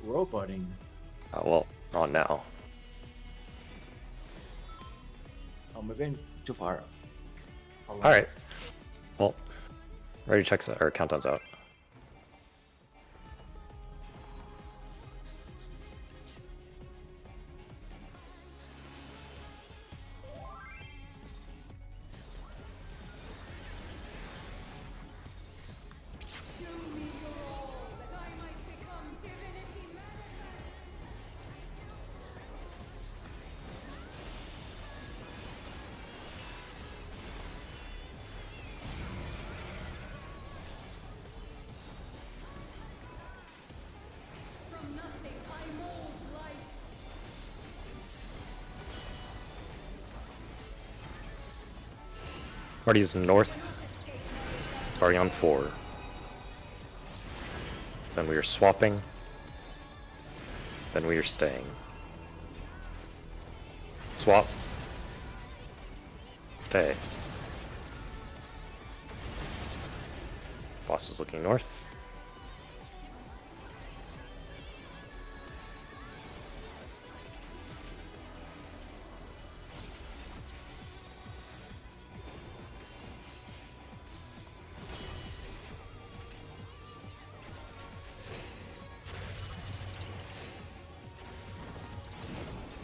Roboting. Oh, well, not now. Oh, maybe too far. Alright. Well, ready to check our countdown's out. Party's north, starting on 4. Then we are swapping. Then we are staying. Swap. Stay. Boss is looking north.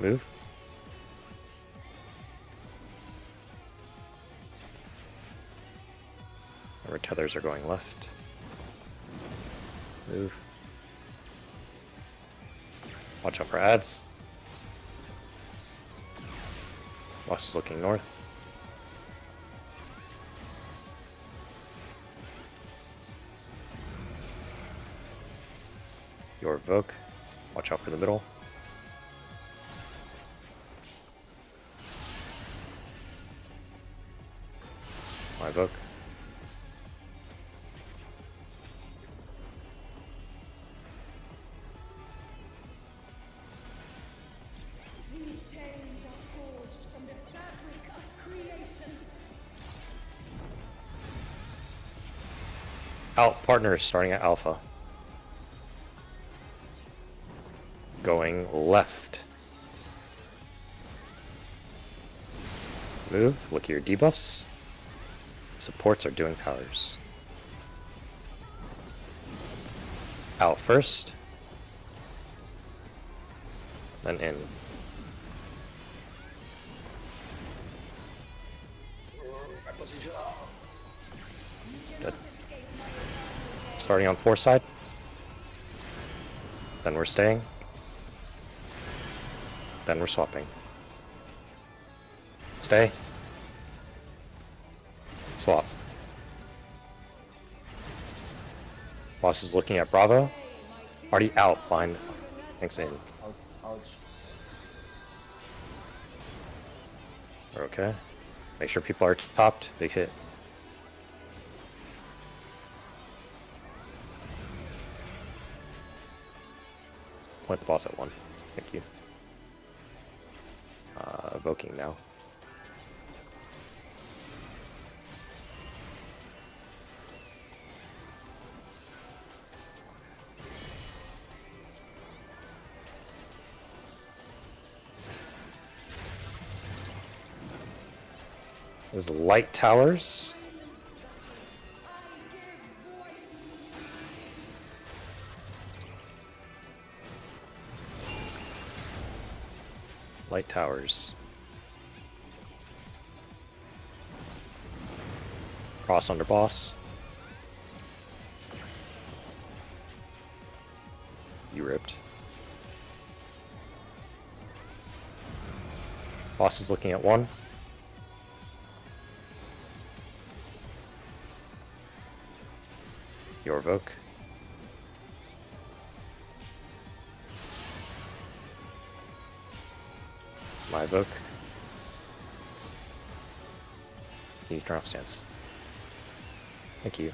Move. Our tethers are going left. Move. Watch out for ads. Boss is looking north. Your Voke. Watch out for the middle. My Voke. These chains are forged from the fabric of creation. Out partners starting at Alpha. Going left. Move. Look at your debuffs. Supports are doing powers. Out first. Then in. Good. Starting on 4 side. Then we're staying. Then we're swapping. Stay. Swap. Boss is looking at Bravo. Already out behind. Thanks in. Ouch. We're okay. Make sure people are topped. Big hit. Point the boss at 1. Thank you. Evoking now. This is light towers. Light towers. Cross under boss. You ripped. Boss is looking at 1. Your Voke. My Voke. You turn off stance. Thank you.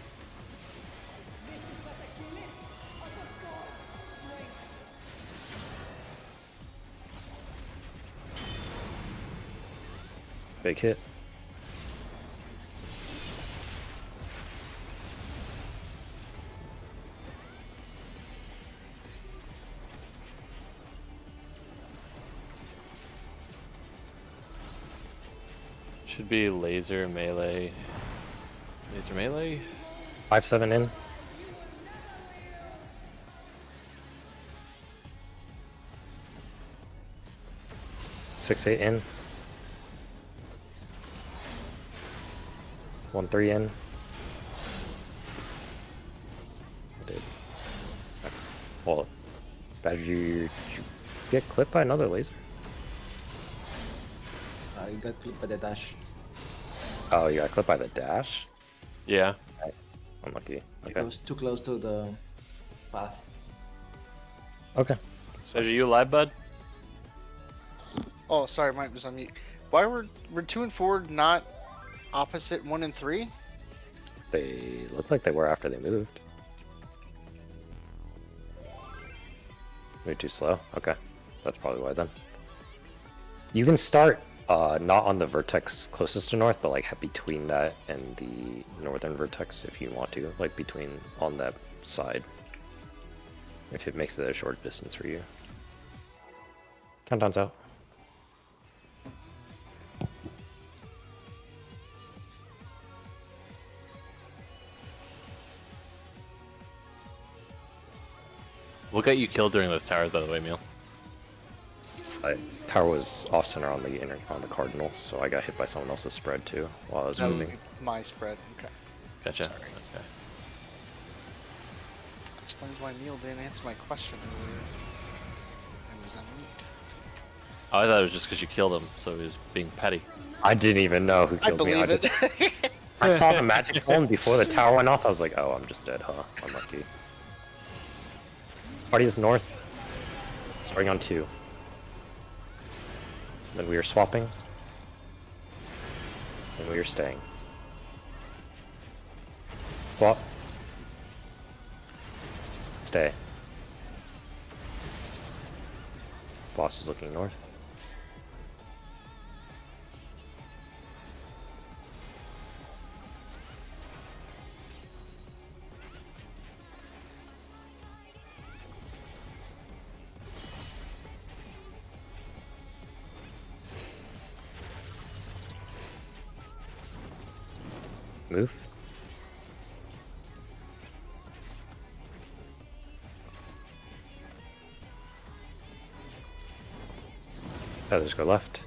Big hit. Should be laser melee. Laser melee? 5-7 in. Six, 8 in. 1-3 in. Well, Badger, you get clipped by another laser. I got clipped by the dash. Oh, you got clipped by the dash? Yeah. Unlucky. I Okay. was too close to the path. Okay. So are you alive, bud? Oh, sorry, mine was on mute. Why were 2 and 4 not opposite 1 and 3? They looked like they were after they moved. Maybe too slow. Okay. That's probably why then. You can start not on the vertex closest to north, but like between that and the northern vertex if you want to. Like between on that side. If it makes it a short distance for you. Countdown's out. What got you killed during those towers, by the way, Meal? Tower was off center on the Cardinals, so I got hit by someone else's spread too while I was No, moving. my spread. Okay. Gotcha. Sorry. Okay. Explains why Neil didn't answer my question earlier. I was on mute. Oh, I thought it was just because you killed him, so he was being petty. I didn't even know who I killed me. believe it. I saw the magic phone before the tower went off. I was like, oh, I'm just dead, huh? Unlucky. Party is north. Starting on 2. Then we are swapping. And we are staying. Swap. Stay. Boss is looking north. Move. Feathers go left.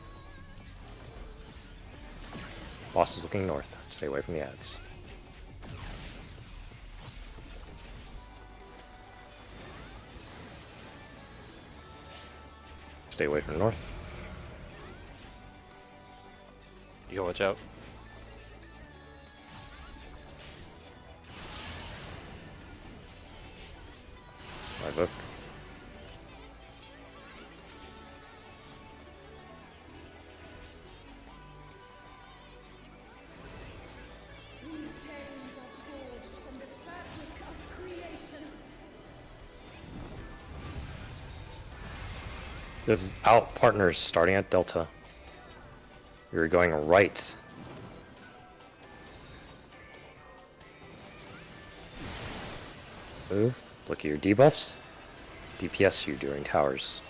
Boss is looking north. Stay away from the ads. Stay away from north. You gotta watch out. My book. These chains are forged from the fabric of creation. This is out partners starting at Delta. We're going right. Move. Look at your debuffs. DPS you during towers.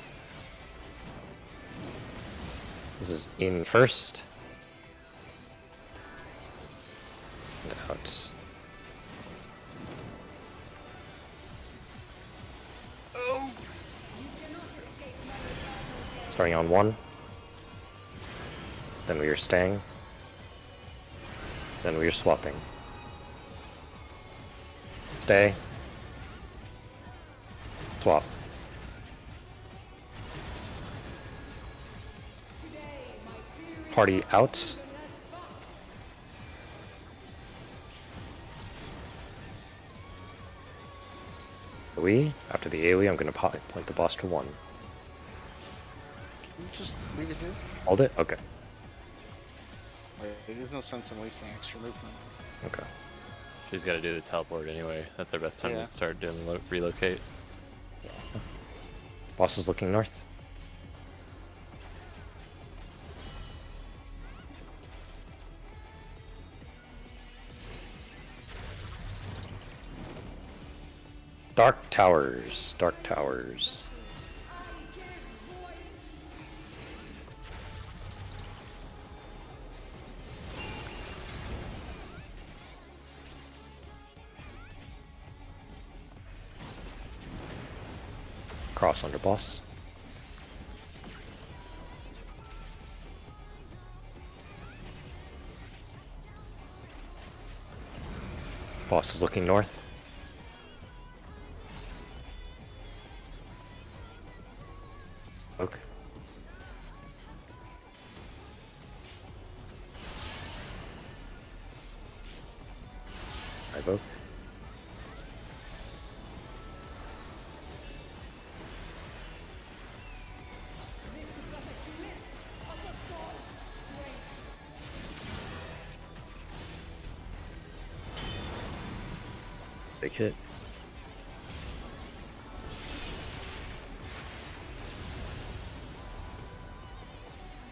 This is in first. And out. Oh, Starting on 1. Then we are staying. Then we are swapping. Stay. Swap. Party out. We, after the AoE, I'm going to point the boss to 1. can you just leave it here? Hold it? Okay. There's no sense in wasting extra movement. Okay. She's gotta do the teleport anyway. That's our best time Yeah. to start doing the relocate. Boss is looking north. Dark Towers. Dark Towers. Cross under boss. Boss is looking north. Oak. Oak. Big hit.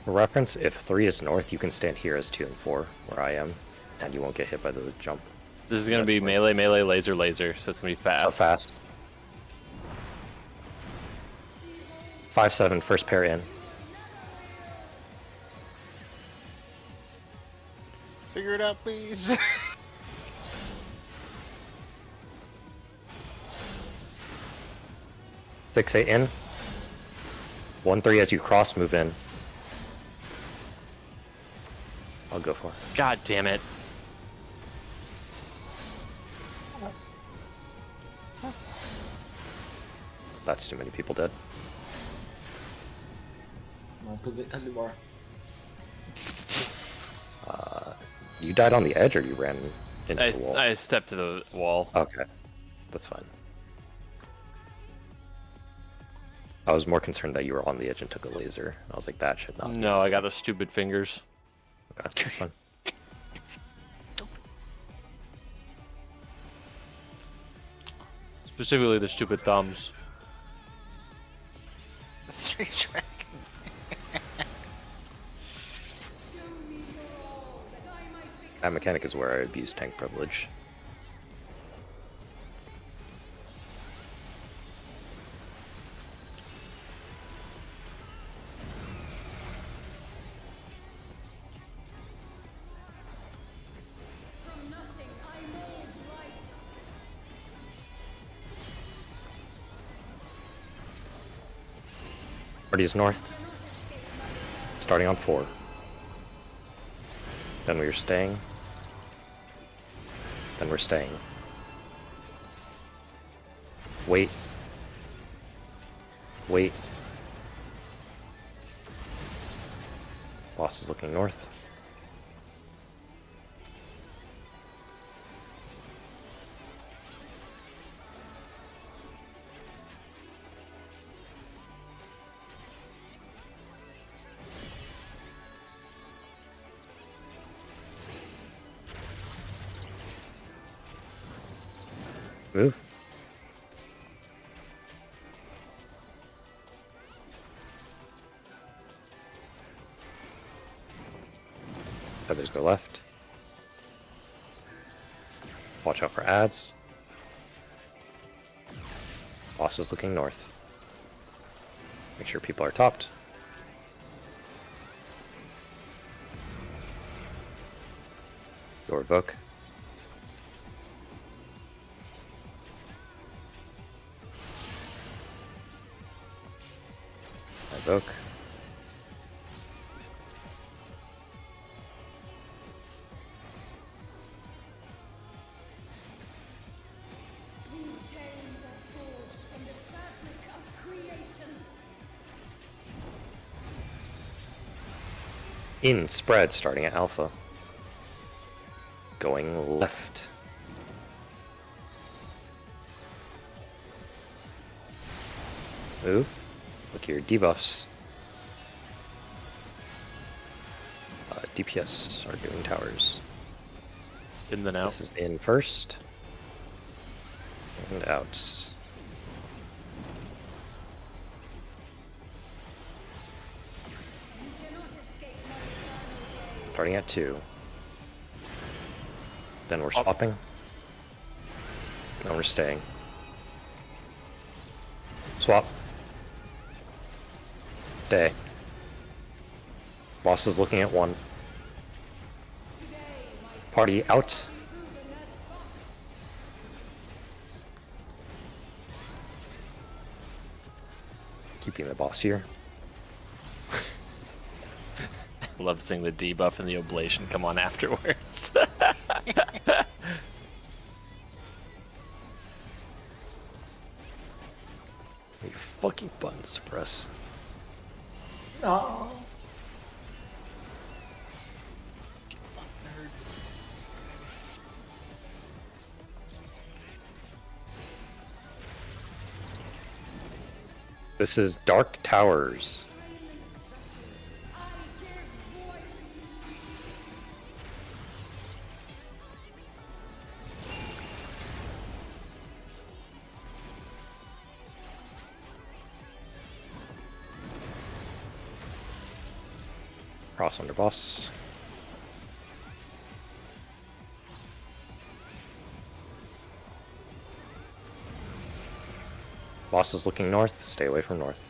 For reference, if 3 is north, you can stand here as 2 and 4, where I am, and you won't get hit by the jump. This is gonna be That's melee, melee, laser, laser, so it's gonna be fast. So fast. 5-7, first pair in. Figure it out, please. 6-8 in. 1-3 as you cross, move in. I'll go for it. God damn it. That's too many people dead. Too more. You died on the edge or you ran into the wall? I stepped to the wall. Okay, that's fine. I was more concerned that you were on the edge and took a laser. I was like, that should not be. No, I got the stupid fingers. Okay, that's fine. Specifically the stupid thumbs. 3 dragon. That mechanic is where I abuse tank privilege. From nothing I mold life. Party's north. Starting on 4. Then we are staying. Then we're staying. Wait. Wait. Boss is looking north. Move. Feathers go left. Watch out for ads. Boss is looking north. Make sure people are topped. Go revoke. Evoke. These chains are forged from the fabric of creation. In spread starting at alpha. Going left. Move. Look at your debuffs. DPS are doing towers. In then out. This is in first. And out. You cannot escape my eternal gaze. Starting at 2. Then we're swapping. Then we're staying. Swap. Stay. Boss is looking at 1. Party out. keeping the boss here. Love seeing the debuff and the oblation come on afterwards. You fucking button suppress. No. This is Dark Towers. Cross under boss. Boss is looking north, stay away from north.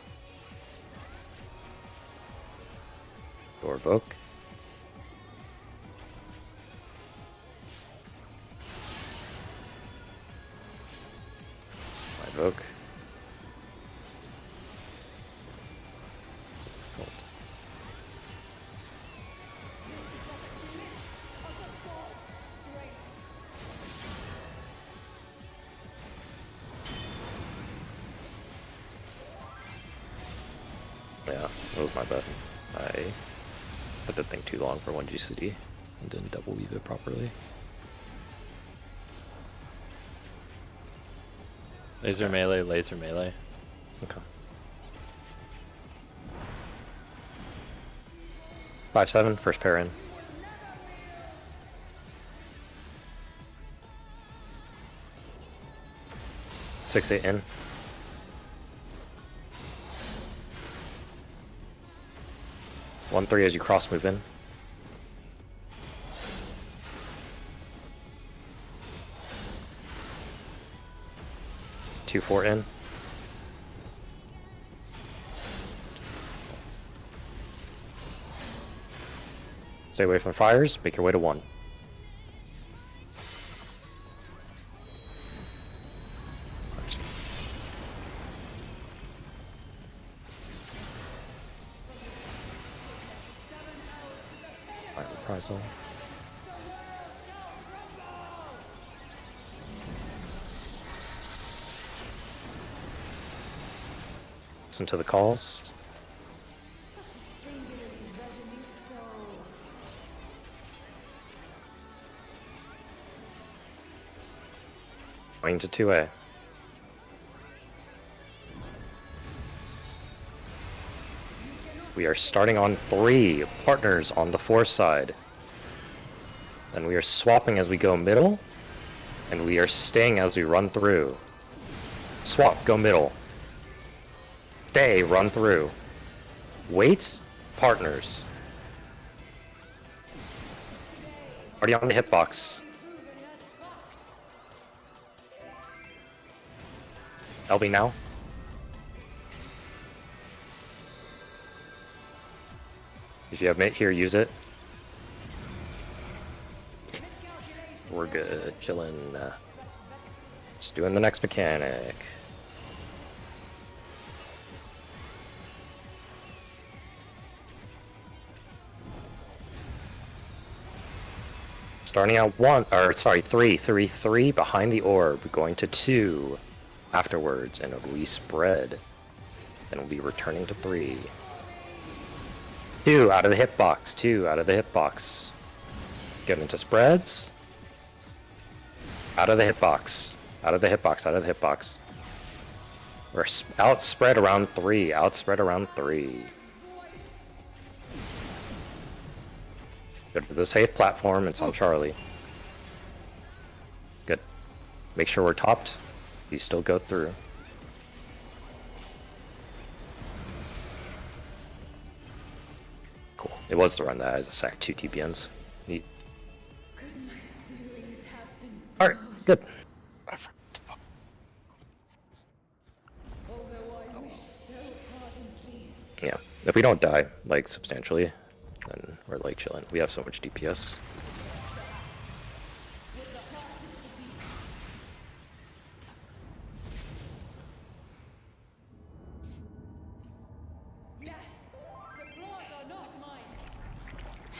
Door Voke. My Voke. Hold. Yeah, that was my bad. I put the thing too long for 1 GCD and didn't double weave it properly. Laser melee, laser melee. Okay. 5-7, first pair in. Six, 8 in. One, 3 as you cross move in. Two, 4 in. Stay away from fires, make your way to 1. Reprisal. Listen to the calls. Going to 2A. We are starting on 3 partners on the 4 side. And we are swapping as we go middle, and we are staying as we run through. Swap, go middle. Stay, run through. Wait, partners. Already on the hitbox. LB now. If you have mate here, use it. We're good, chilling. Just doing the next mechanic. Starting out 3 behind the orb, going to 2 afterwards, and we spread. Then we'll be returning to 3. 2 out of the hitbox, 2 out of the hitbox. Get into spreads. Out of the hitbox, out of the hitbox, out of the hitbox. We're outspread around 3, outspread around 3. Go to the safe platform, it's on Charlie. Good. Make sure we're topped. You still go through. Cool. It was the run that has a sack 2 TPNs. Neat. Alright, good. I forgot to vote. Yeah. If we don't die, like, substantially, then we're, like, chilling. We have so much DPS.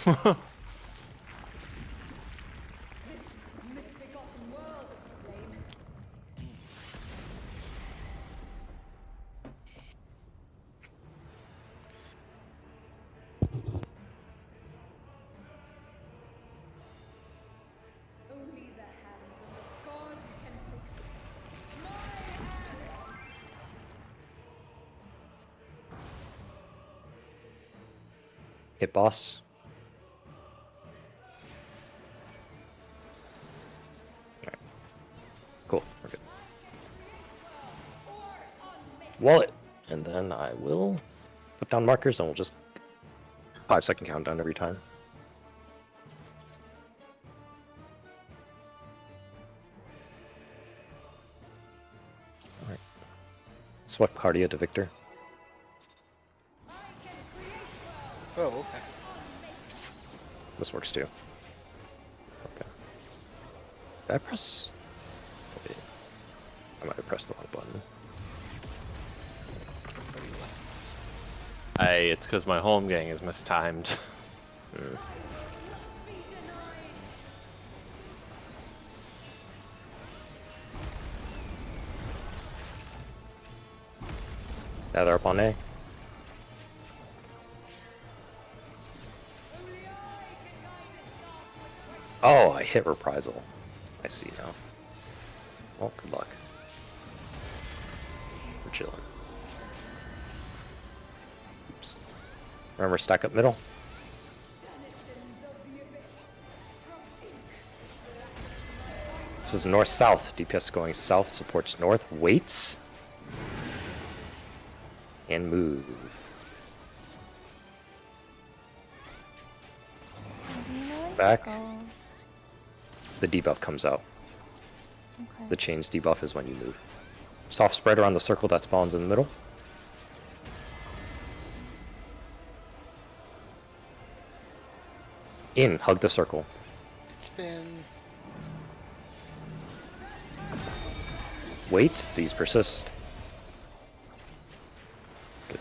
This misbegotten world is to blame. Only the hands of the god can fix this. My hands! Hit boss. Alright. Cool, we're good. Wallet! And then I will put down markers and we'll just 5-second countdown every time. Alright. Swept Cardia to Victor. Oh, okay. This works too. Okay. Did I press? Wait. I might have pressed the wrong button. It's because my home gang is mistimed. Hmm. Now they're up on A. Oh, I hit reprisal. I see now. Well, good luck. We're chilling. Oops. Remember, stack up middle. This is north-south. DPS going south supports north. Waits. And move. Back. The debuff comes out. Okay. The chains debuff is when you move. Soft spread around the circle that spawns in the middle. In, hug the circle. It's been. Wait, these persist. Good.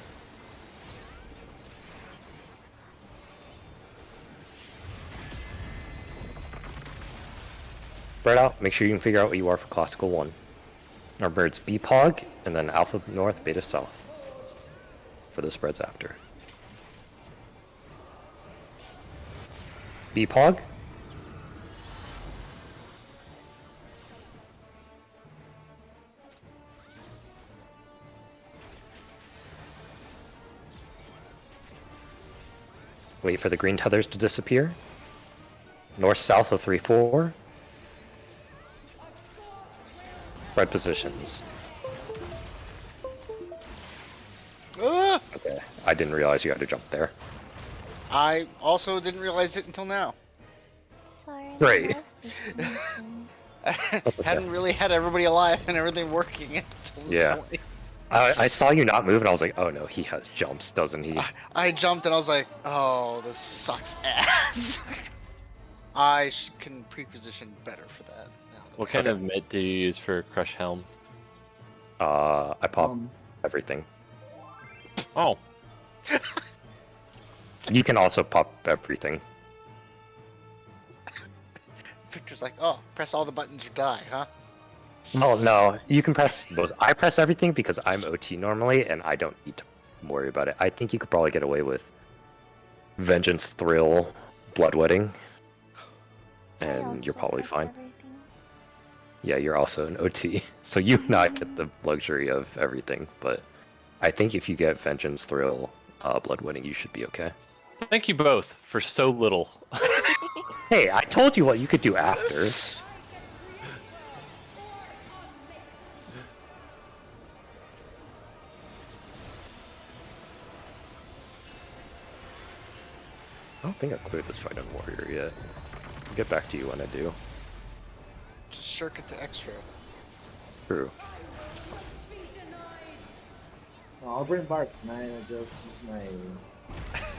Spread out, make sure you can figure out what you are for classical 1. Our bird's BPOG, and then alpha north, beta south. For the spreads after. BPOG. Wait for the green tethers to disappear. North-south of 3-4. Spread positions. Ah! Okay, I didn't realize you had to jump there. I also didn't realize it until now. Sorry. Great. I lost this connection. I okay. hadn't really had everybody alive and everything working until this Yeah. point. I saw you not move and I was like, oh no, he has jumps, doesn't he? I jumped and I was like, oh, this sucks ass. I can pre-position better for that. Now that What we- kind of mid do you use for Crush Helm? I pop everything. Oh, You can also pop everything. Victor's like, oh, press all the buttons or die, huh? Oh no, you can press both. I press everything because I'm OT normally and I don't need to worry about it. I think you could probably get away with Vengeance, Thrill, Bloodwedding, I and also you're probably press fine. everything. Yeah, you're also an OT, so you not get the luxury of everything. But I think if you get Vengeance, Thrill, Bloodwedding, you should be okay. thank you both for so little. Hey, I told you what you could do after. I don't think I cleared this fight on Warrior yet. I'll get back to you when I do. Just shirk it to extra. True. I'll bring Bart and I just use my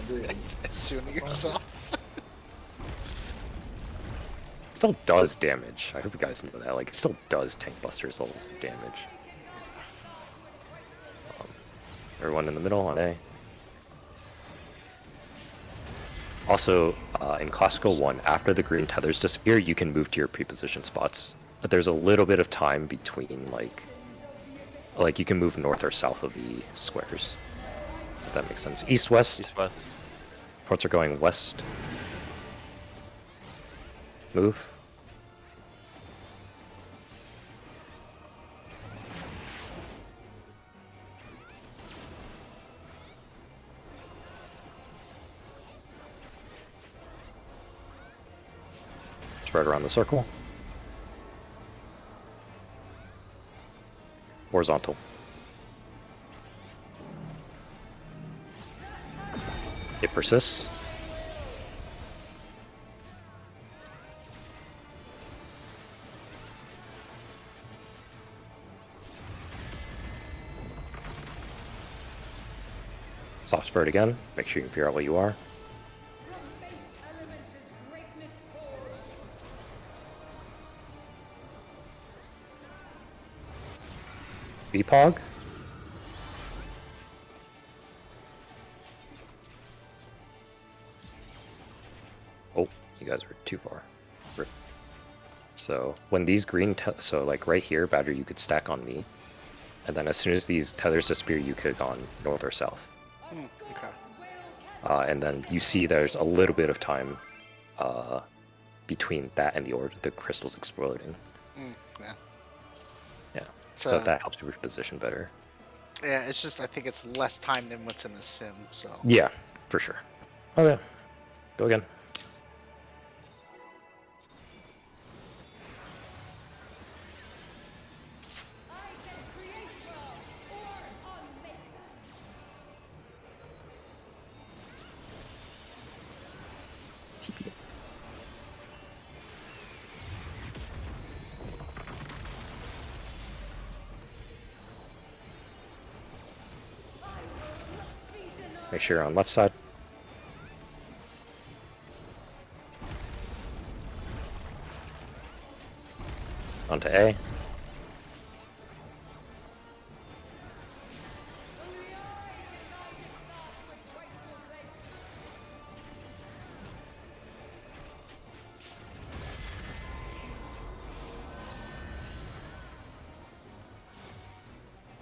ability. Assuming yourself. It still does damage. I hope you guys know that. Like, it still does tank busters levels of damage. Everyone in the middle on A. Also, in Classical 1, after the green tethers disappear, you can move to your pre-position spots. But there's a little bit of time between, like you can move north or south of the squares. If that makes sense. East, west. East west. Ports are going west. Move. Spread around the circle. Horizontal. It persists. Soft spread again. Make sure you can figure out what you are. From base elements is greatness forged. VPOG. Oh, you guys are too far. Rip. So when these green, so like right here, Badger, you could stack on me, and then as soon as these tethers disappear, you could go on north or south. Okay. And then you see there's a little bit of time between that and the crystals exploding. Yeah. Yeah. So, So that helps you reposition better. yeah, it's just I think it's less time than what's in the sim. So Yeah, for sure. Okay. Go again. I can create well or unmake them. TP. Make sure you're on left side. Onto A.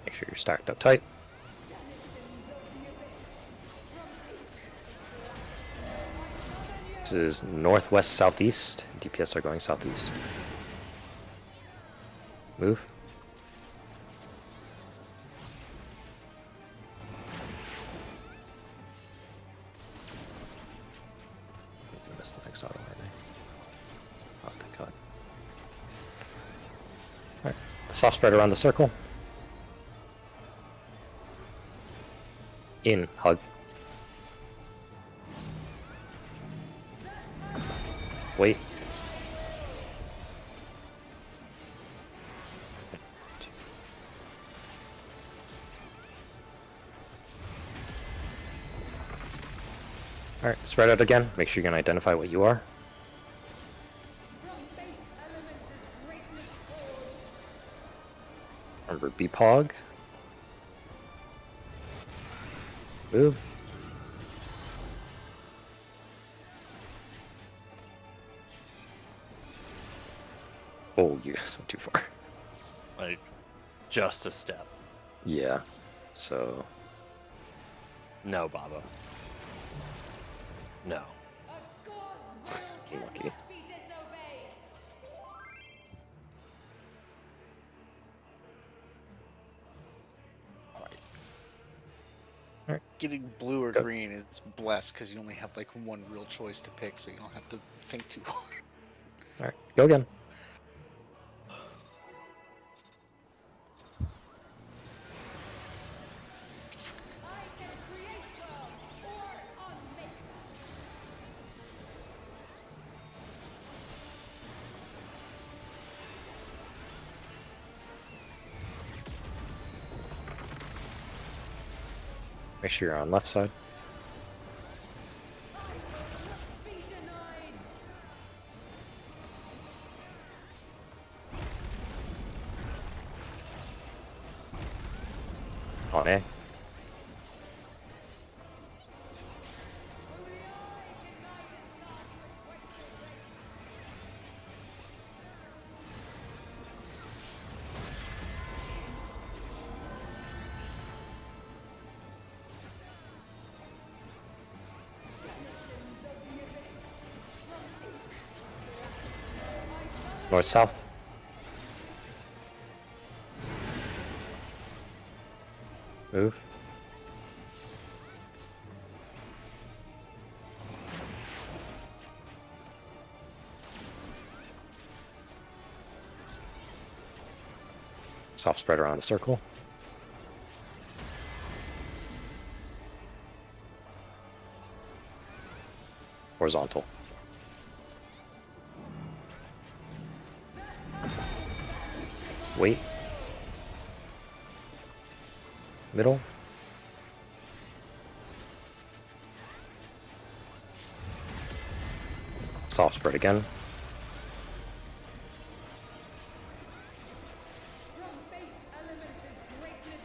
Make sure you're stacked up tight. This is northwest southeast. DPS are going southeast. Move. I missed the next auto already. Oh, thank God. Alright. Soft spread around the circle. In, hug. Wait. Alright, spread out again. Make sure you can identify what you are. From base elements is greatness forged. Remember BPOG. Move. Oh, you guys went too far. Like, just a step. Yeah. So, No, Baba. No. A god's will Lucky. cannot be disobeyed. getting blue or Go. green is blessed because you only have like one real choice to pick, so you don't have to think too hard. alright, go again. I can create well or unmake them. Make sure you're on left side. Be denied. On A. North south. Move. Soft spread around the circle. Horizontal. Wait. Middle. Soft spread again. From base elements is greatness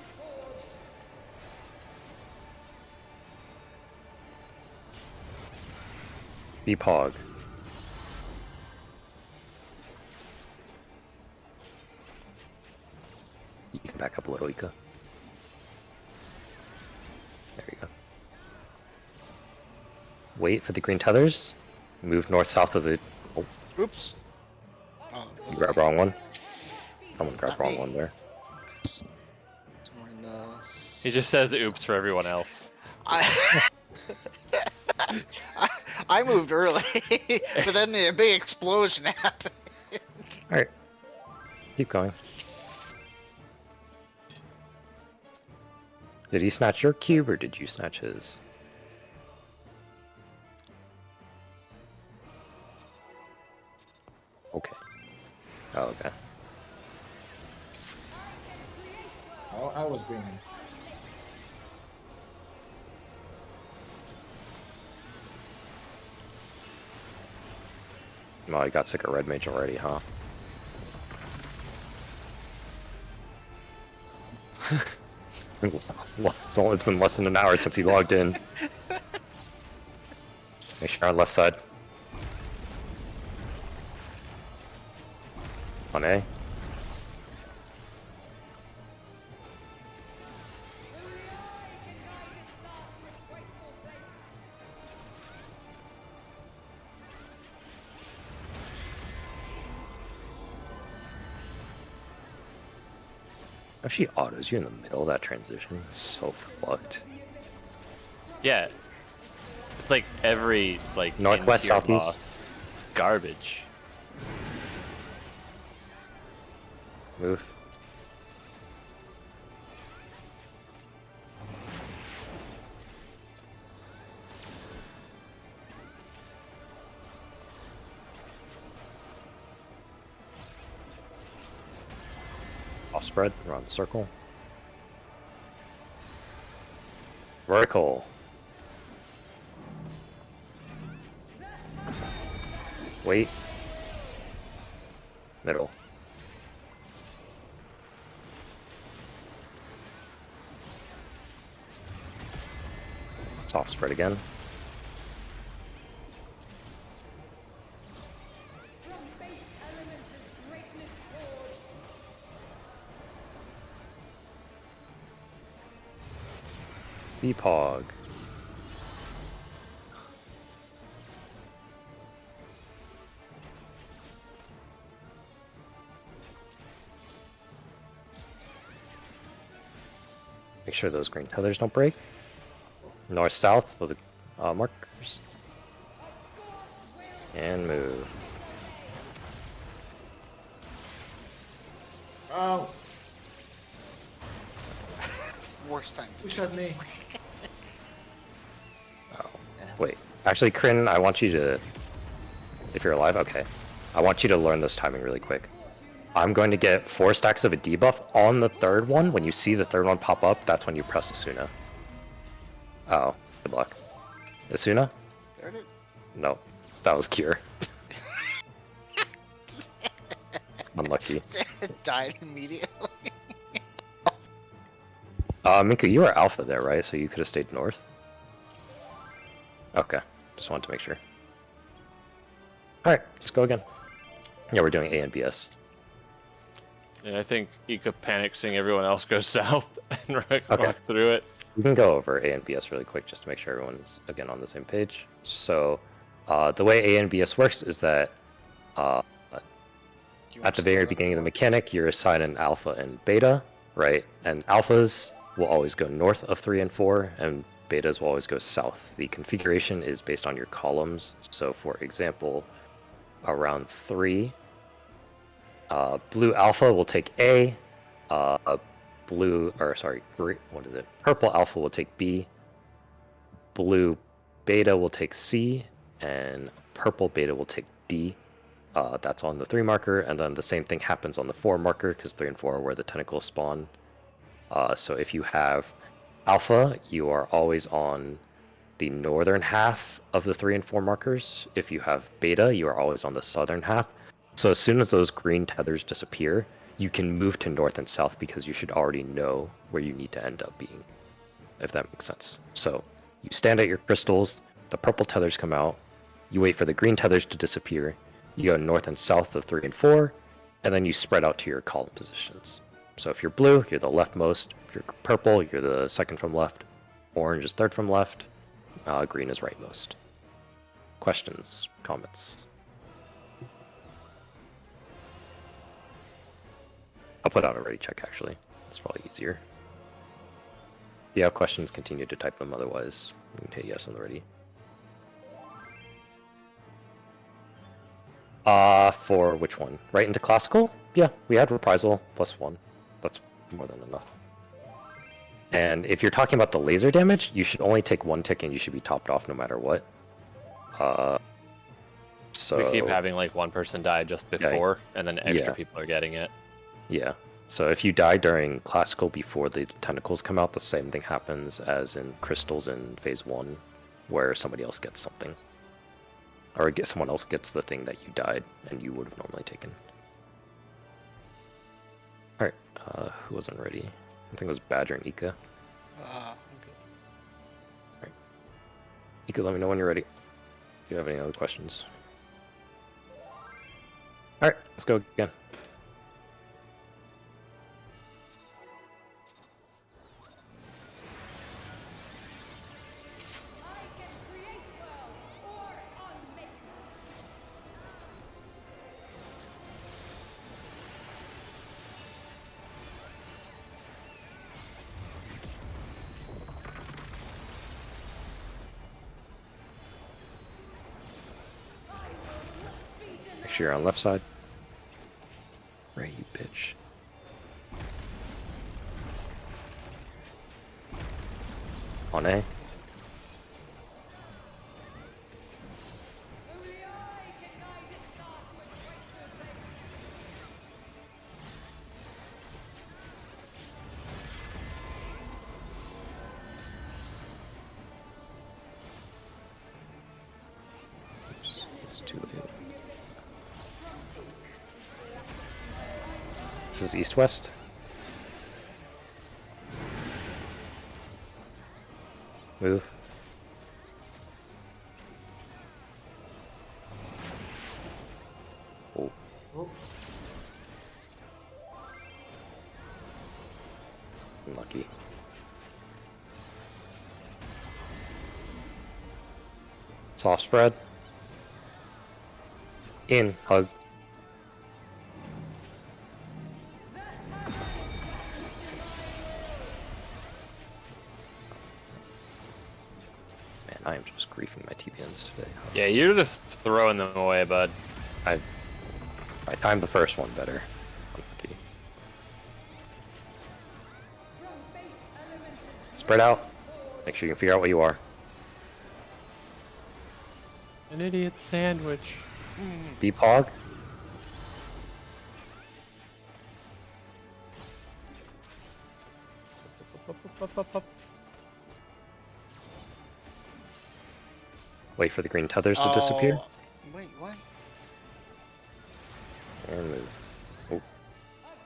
forged. Pog. You can back up a little, Ika. There you go. Wait for the green tethers. Move north-south of the... Oh, Oops. Oh, you grabbed wrong one. Someone Not grabbed wrong me. one there. Somewhere in the... He just says oops for everyone else. I... I moved early, but then the big explosion happened. Alright. Keep going. Did he snatch your cube or did you snatch his? Okay. Oh, okay. I was green. Well, you got sick of red mage already, huh? It's been less than an hour since he logged in. Make sure on left side. On A. Oh, she autos you in the middle of that transition. It's so fucked. Yeah. It's like every like Northwest, in-tier southeast. boss. It's garbage. Move. Off spread around the circle. Vertical. Wait. Middle. Soft spread again. From base elements is greatness forged. Pog. Make sure those green tethers don't break. North-south with the markers. And move. Oh, Worst time. who shot me? Oh, wait. Actually, Kryn, I want you to... If you're alive, okay. I want you to learn this timing really quick. I'm going to get 4 stacks of a debuff on the third one. When you see the third one pop up, that's when you press Asuna. Oh, good luck. Asuna? There it is. No, that was Cure. Unlucky. Died immediately. Minku, you were alpha there, right? So you could have stayed north? Okay, just wanted to make sure. Alright, let's go again. Yeah, we're doing A and BS. And I think Ika panics seeing everyone else go south and Okay. walk through it. We can go over A and BS really quick just to make sure everyone's, again, on the same page. So, the way A and BS works is that Do you want At the to say very that? beginning of the mechanic, you're assigned an alpha and beta, right? And alphas will always go north of 3 and 4, and betas will always go south. The configuration is based on your columns. So, for example, around 3, blue alpha will take A, purple alpha will take B, blue beta will take C, and purple beta will take D. That's on the 3 marker, and then the same thing happens on the 4 marker, because 3 and 4 are where the tentacles spawn. So if you have alpha, you are always on the northern half of the 3 and 4 markers. If you have beta, you are always on the southern half. So as soon as those green tethers disappear, you can move to north and south because you should already know where you need to end up being, if that makes sense. So you stand at your crystals, the purple tethers come out, you wait for the green tethers to disappear, you go north and south of 3 and 4, and then you spread out to your column positions. So if you're blue, you're the leftmost. If you're purple, you're the second from left. Orange is third from left. Green is rightmost. Questions? Comments? I'll put out a ready check, actually. It's probably easier. If you have questions, continue to type them. Otherwise, you can hit yes on the ready. For which one? Right into classical? Yeah, we had reprisal +1. That's more than enough. And if you're talking about the laser damage, you should only take 1 tick and you should be topped off no matter what. So We keep having like one person die just before, and then extra people are getting it. Yeah. So if you die during classical before the tentacles come out, the same thing happens as in crystals in phase 1, where somebody else gets something. Or someone else gets the thing that you died and you would have normally taken. Alright, who wasn't ready? I think it was Badger and Ika. Okay. Ika, let me know when you're ready. If you have any other questions. Alright, let's go again. I can create well or unmake. Make sure you're on left side. Ray, you bitch. On A. Only I can guide its path with rightful place. Oops, it's too late. This is east-west. Move. Oh. Oh, Unlucky. Soft spread. In. Hug. Man, I am just griefing my TPNs today. Yeah, you're just throwing them away, bud. I timed the first one better. Unlucky. From base elements is Spread out. Make sure you can figure out what you are. An idiot sandwich. Be Pog. Wait for the green tethers to disappear. Oh, wait, what? And move. Oh, a god's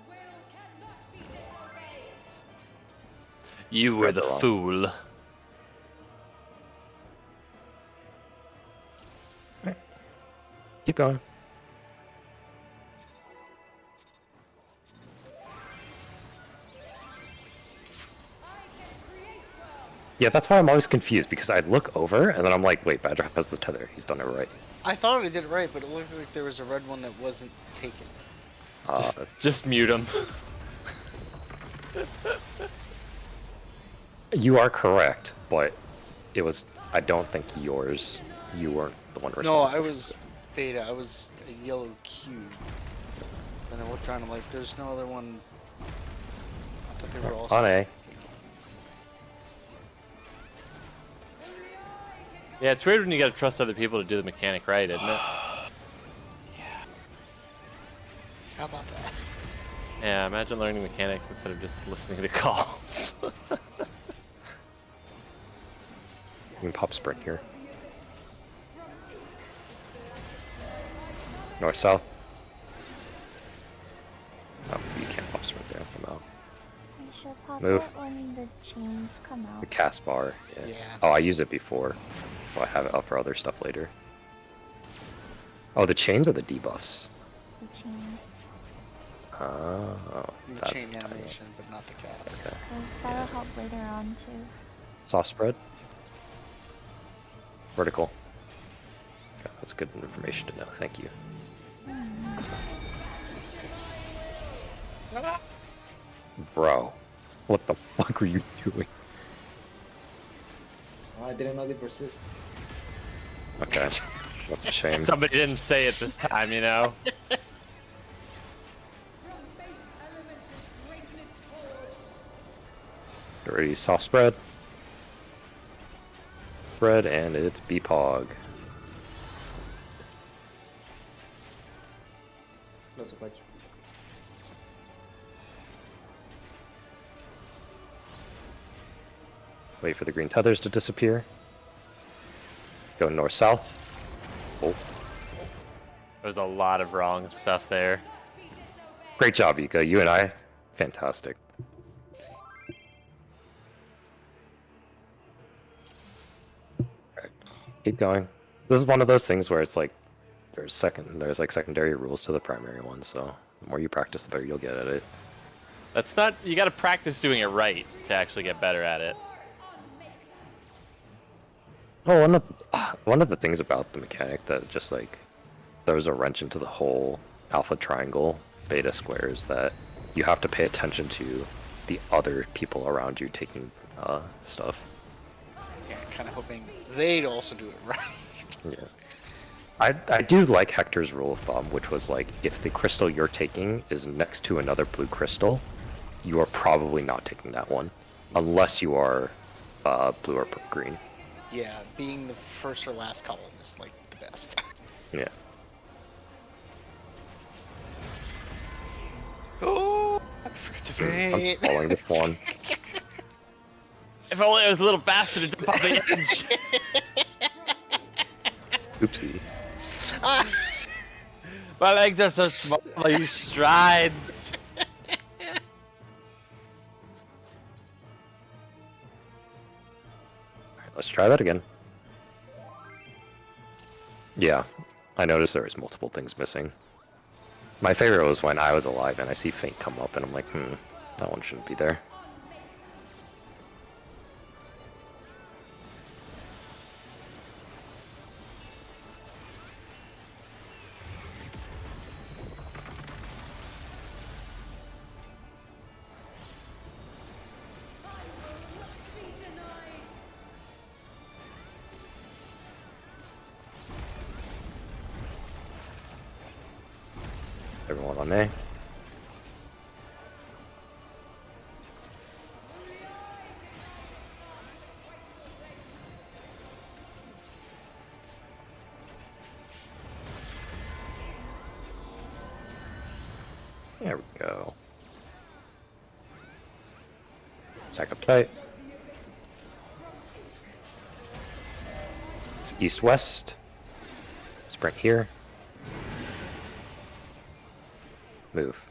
will cannot be disobeyed. You were Read the the wrong- fool. keep going. I can create well. Yeah, that's why I'm always confused, because I look over and then I'm like, wait, Badger has the tether. He's done it right. I thought I did it right, but it looked like there was a red one that wasn't taken. Just mute him. You are correct, but it was. I don't think yours. You weren't the one responsible. No, I was beta. I was a yellow cube. Then I looked around. I'm like, there's no other one. I thought they were all. On A. Yeah, it's weird when you gotta trust other people to do the mechanic right, isn't it? How about that? Yeah, imagine learning mechanics instead of just listening to calls. You can pop sprint here. North south. Oh, you can't pop sprint there. I'm out. I should pop Move. it when the chains come The out. cast bar. Yeah. Yeah. Oh, I use it before. Well, I have it up for other stuff later. Oh, the chains are the debuffs. The chains. Oh, The that's chain the timing. animation, but not the cast. Okay. Because that'll help later on too. Soft spread. Vertical. Okay, that's good information to know. Thank you. Bro, what the fuck were you doing? Oh, I didn't know they persist. Okay, that's a shame. Somebody didn't say it this time, you know? Already soft spread. Spread, and it's BPOG. Close up, Wait for the green tethers to disappear. Go north-south. Oh, There's a lot of wrong stuff there. great job, Ika. You and I, fantastic. Alright, keep going. This is one of those things where it's like there's like secondary rules to the primary one. So the more you practice, the better you'll get at it. That's not. You gotta practice doing it right to actually get better at it. Oh, one of the things about the mechanic that just like throws a wrench into the whole alpha triangle beta squares that you have to pay attention to the other people around you taking stuff. Yeah, kind of hoping they'd also do it right. Yeah. I do like Hector's rule of thumb, which was like if the crystal you're taking is next to another blue crystal, you are probably not taking that one, unless you are blue or green. Yeah, being the first or last column is like the best. Yeah. Oh, I forgot to I'm wait. following this one. If only I was a little faster to jump off the edge. Oopsie. Ah, My legs are so small. I use strides. Alright, let's try that again. Yeah, I noticed there was multiple things missing. My favorite was when I was alive and I see Faint come up and I'm like, that one shouldn't be there. Everyone on A. There we go. Stack up tight. It's east-west. Sprint here. Move.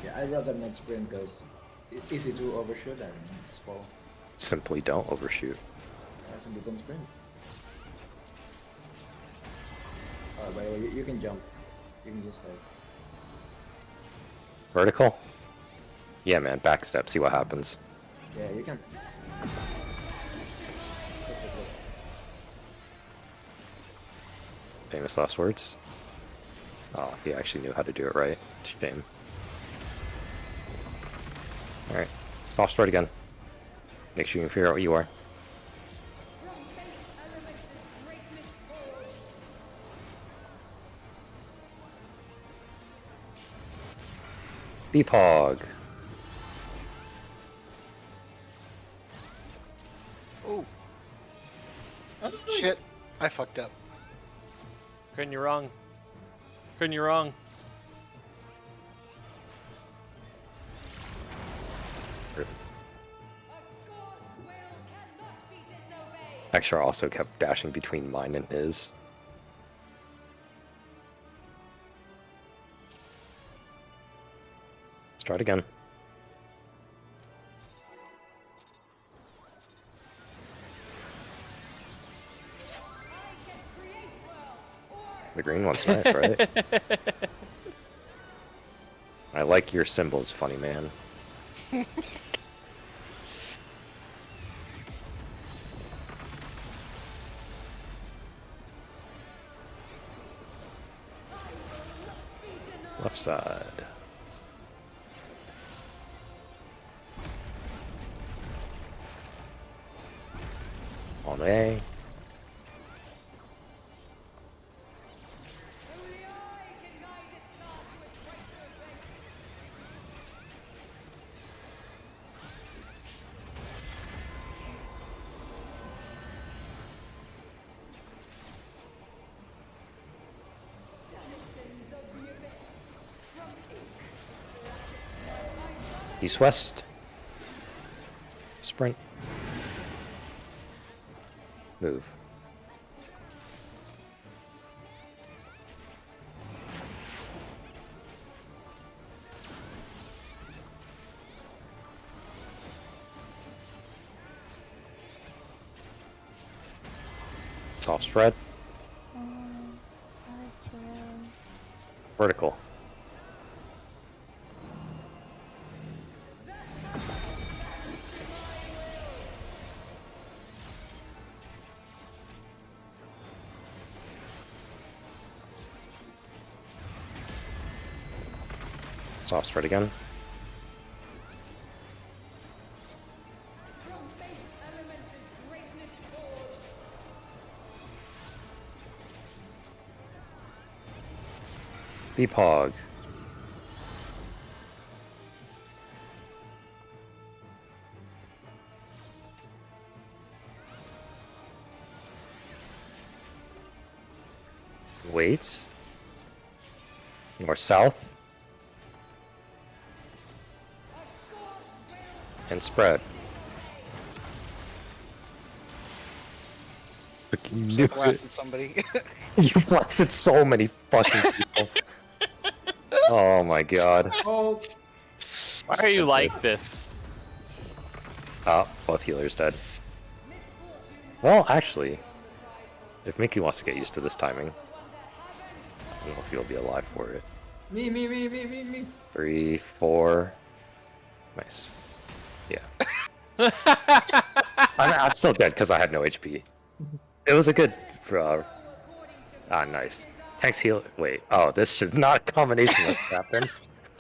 Yeah, I'd rather not sprint because it's easy to overshoot and fall. Simply don't overshoot. I simply don't sprint. Oh, by the way, you can jump. You can just like. Vertical? Yeah, man, backstep, see what happens. Yeah, you can. Famous last words. Oh, he actually knew how to do it right. Shame. Alright. Soft start again. Make sure you can figure out what you are. From base elements is greatness forged. Beepog. Oh. Shit. I fucked up. Couldn't you wrong? Couldn't you wrong? A god's will cannot be disobeyed. Extra also kept dashing between mine and his. Let's try it again. I can create well, or The green one's nice, right? I like your symbols, funny man. Left side. On A. only I can guide its path to its rightful place. Denizens of the abyss, from ink East west. Sprint. Move. Soft spread. That was too early. Vertical. Soft spread again. from base elements is greatness forged. Beepog. Wait. More south. And spread. Fucking I knew blasted somebody. You blasted so many fucking people. Oh my god. Oh, Why are you like this? Oh, both healers dead. Well, actually, if Mickey wants to get used to this timing, I don't know if he'll be alive for it. me. 3, 4. Nice. Yeah. I'm still dead because I had no HP. It was a good. Nice. Tanks heal. Wait. Oh, this is not a combination of happen.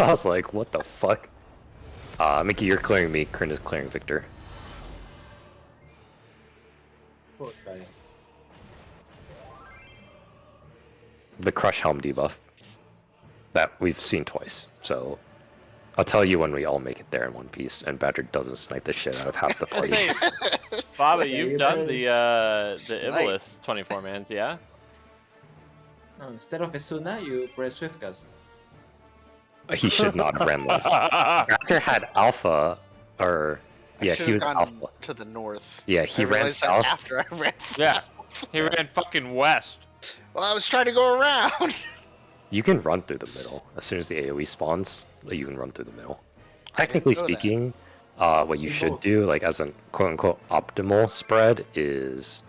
I was like, what the fuck? Mickey, you're clearing me. Kryn is clearing Victor. Poor guy. The Crush Helm debuff. That we've seen twice. So I'll tell you when we all make it there in one piece and Badger doesn't snipe the shit out of half the I party. say, Baba, Yeah, you've you done the Snipe. Iblis 24-mans, yeah? Instead of Asuna, you press Swiftcast. He should not have ran left. Badger had Alpha, or I yeah, should he have was gone Alpha. to the north. Yeah, he I ran realized that south. after I ran south. Yeah. He ran fucking west. Well, I was trying to go around. You can run through the middle as soon as the AoE spawns. You can run through the middle. Technically know that. speaking, what you should do, like as an quote-unquote optimal spread, is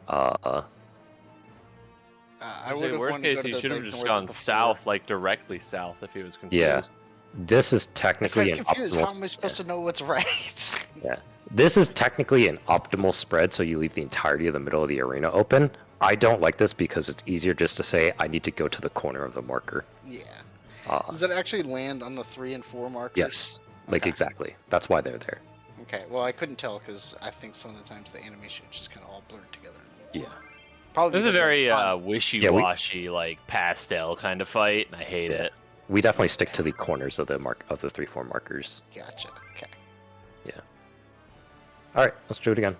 I I'd would say have worst wanted to case, go to he the should have big just north gone before. south, like directly south, if he was confused. yeah. This is If technically I'm an confused, optimal. how am I supposed to know what's right? Yeah. This is technically an optimal spread, so you leave the entirety of the middle of the arena open, I don't like this because it's easier just to say I need to go to the corner of the marker. Yeah. Uh, Does it actually land on the 3 and 4 markers? yes, like Okay. exactly. That's why they're there. Okay. Well, I couldn't tell because I think some of the times the animation is just kind of all blurred together. Yeah. Probably. This is a because it's very fun. wishy-washy, like pastel kind of fight, and I hate Yeah. it. We definitely stick to the corners of the 3-4 markers. Gotcha. Okay. All right, let's do it again.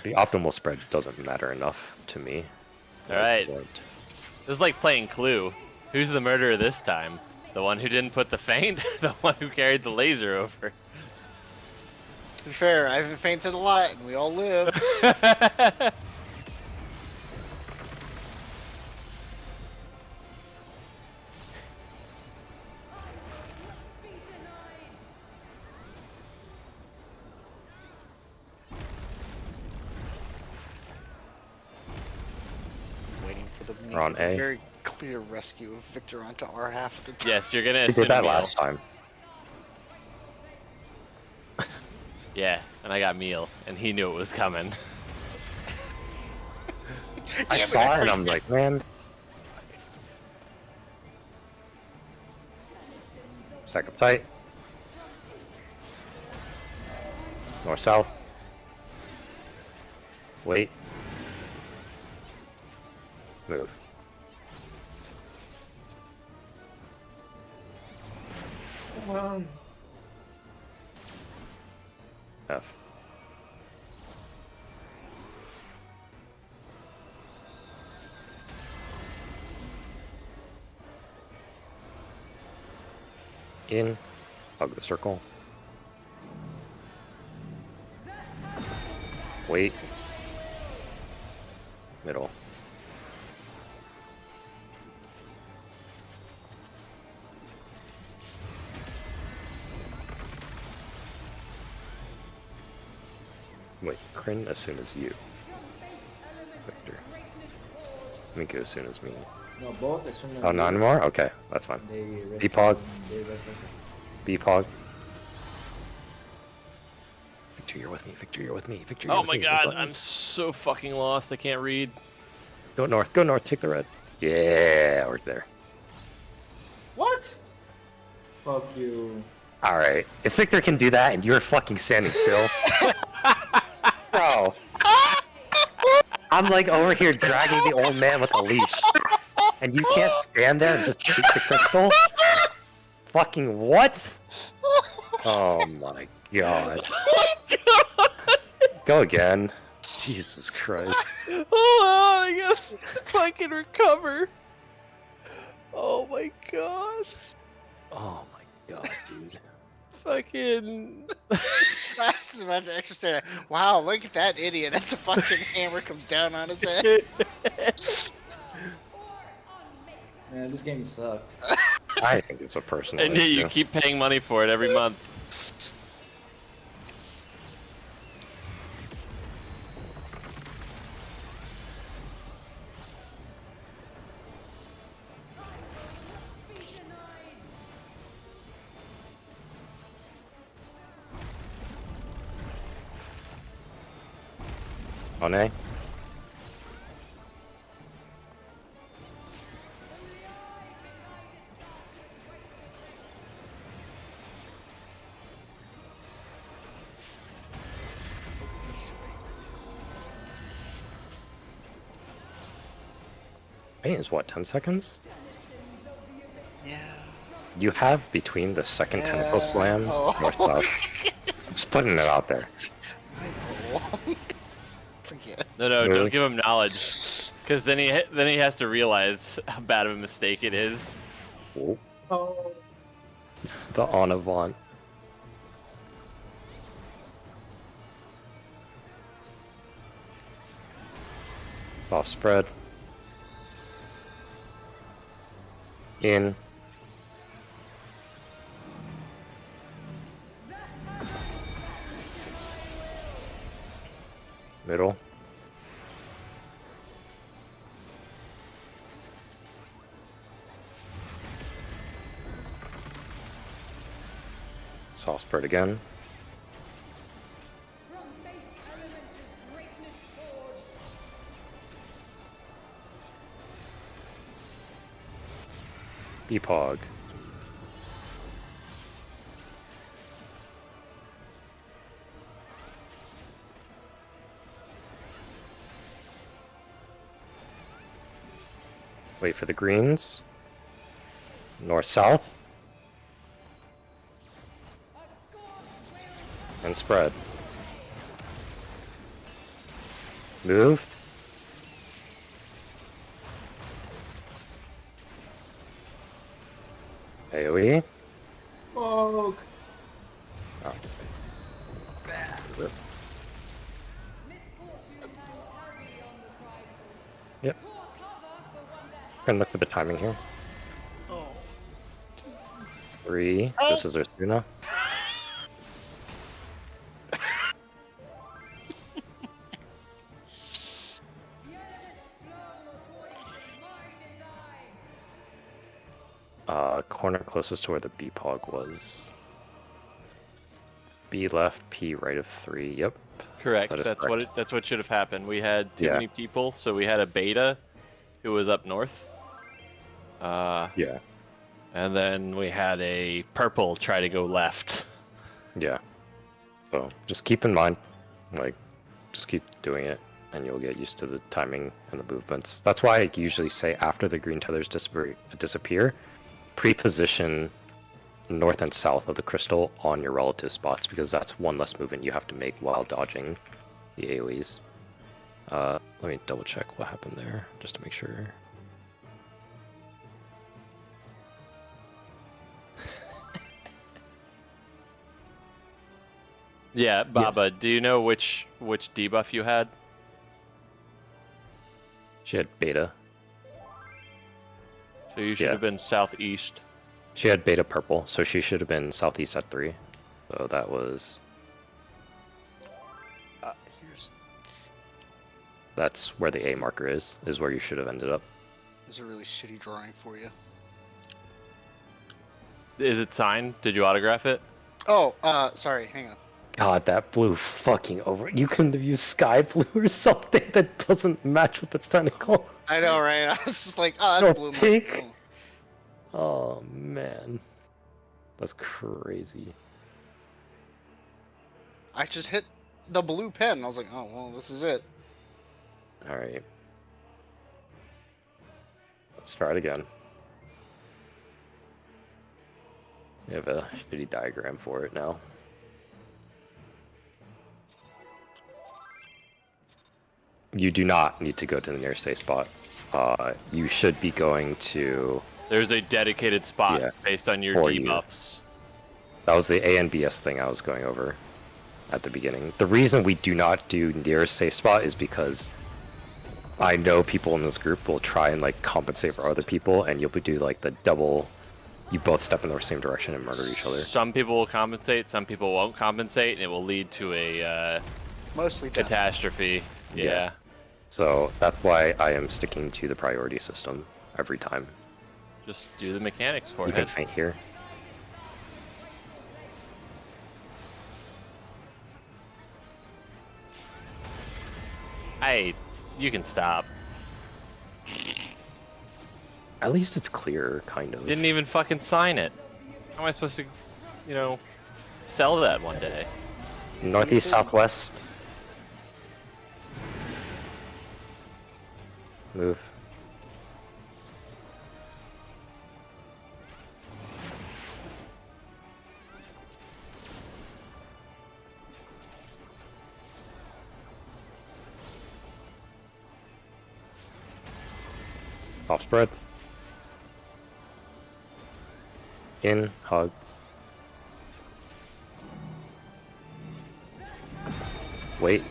The optimal spread doesn't matter enough to me. All right. But This is like playing Clue. Who's the murderer this time? The one who didn't put the feint? The one who carried the laser over? To be fair, I haven't fainted a lot, and we all live. Be denied. Waiting for the We're on A. very clear rescue of Victor onto our half of the time. Yes, you're gonna we assume did that meal. last time. Yeah, and I got meal, and he knew it was coming. I saw it and I'm like, man. Stack up tight. North south. Wait. Move. Come on. F. In. Hug the circle. Wait. Middle. Wait, Kryn as soon as you. Victor. Miko as soon as me. No, both as soon as Oh, not anymore? Okay, that's fine. they rest Beepog. they rest up. Beepog. Victor, you're with me. Victor, you're with me. Victor, you're Oh with my me. god, There's I'm buttons. so fucking lost. I can't read. Go north. Go north. Take the red. Yeah, we're there. What? Fuck you. All right. If Victor can do that and you're fucking standing still, bro. I'm like over here dragging the old man with a leash, and you can't stand there and just take the crystal. Fucking what? Oh my god. Go again. Jesus Christ. Hold on, I guess if I can recover. Oh my god. Oh my god, dude. Fucking. I was about to actually say that. Wow, look at that idiot. That's a fucking hammer comes down on his head. Man, this game sucks. I think it's a personal And yet you issue. keep paying money for it every month. On A? A is what, 10 seconds? Yeah. You have between the second tentacle Yeah. slam, Oh. north south. I'm just putting it out there. Forget. No, no, Really? don't give him knowledge, because then he has to realize how bad of a mistake it is. Whoa. Oh. The en avant. Soft spread. In. Middle. Soft spread again. From base elements is greatness forged. Epog. Wait for the greens. North south. And spread. Move. AoE. Smoke! Oh. Yep. And look for the timing here. Oh. 3. Oh. This is Ursuna. Corner closest to where the B-Pog was. B left, P right of 3. Yep. Correct. That is That's correct. that's what should have happened. We had too Yeah. many people, so we had a beta who was up north. Yeah. And then we had a purple try to go left. Yeah. So just keep in mind, like, just keep doing it, and you'll get used to the timing and the movements. That's why I usually say after the green tethers disappear, pre-position north and south of the crystal on your relative spots, because that's one less movement you have to make while dodging the AoEs. Let me double check what happened there, just to make sure. Yeah, Baba, do you know which debuff you had? She had beta. So you should Yeah. have been southeast. She had beta purple, so she should have been southeast at 3. So that was... Here's That's where the A marker is where you should have ended up. there's a really shitty drawing for you. Is it signed? Did you autograph it? Oh, sorry, hang on. God, that blue fucking over. You couldn't have used sky blue or something that doesn't match with the tentacle. I know, right? I was just like, oh, No, that's blue. pink. Oh, man. That's crazy. I just hit the blue pen. I was like, oh, well, this is it. Alright. Let's try it again. We have a shitty diagram for it now. You do not need to go to the nearest safe spot. You should be going to... There's a dedicated spot Yeah, based on your for you. debuffs. That was the A and BS thing I was going over at the beginning. The reason we do not do nearest safe spot is because I know people in this group will try and like compensate for other people, and you'll do like the double. You both step in the same direction and murder each other. Some people will compensate, some people won't compensate, and it will lead to a Mostly death. catastrophe. Yeah. Yeah. So that's why I am sticking to the priority system every time. Just do the mechanics for You can it. faint here. Hey, you can stop. At least it's clear, kind of. Didn't even fucking sign it. How am I supposed to, sell that one day? Northeast, southwest. Move. Soft spread. In, hug. Wait.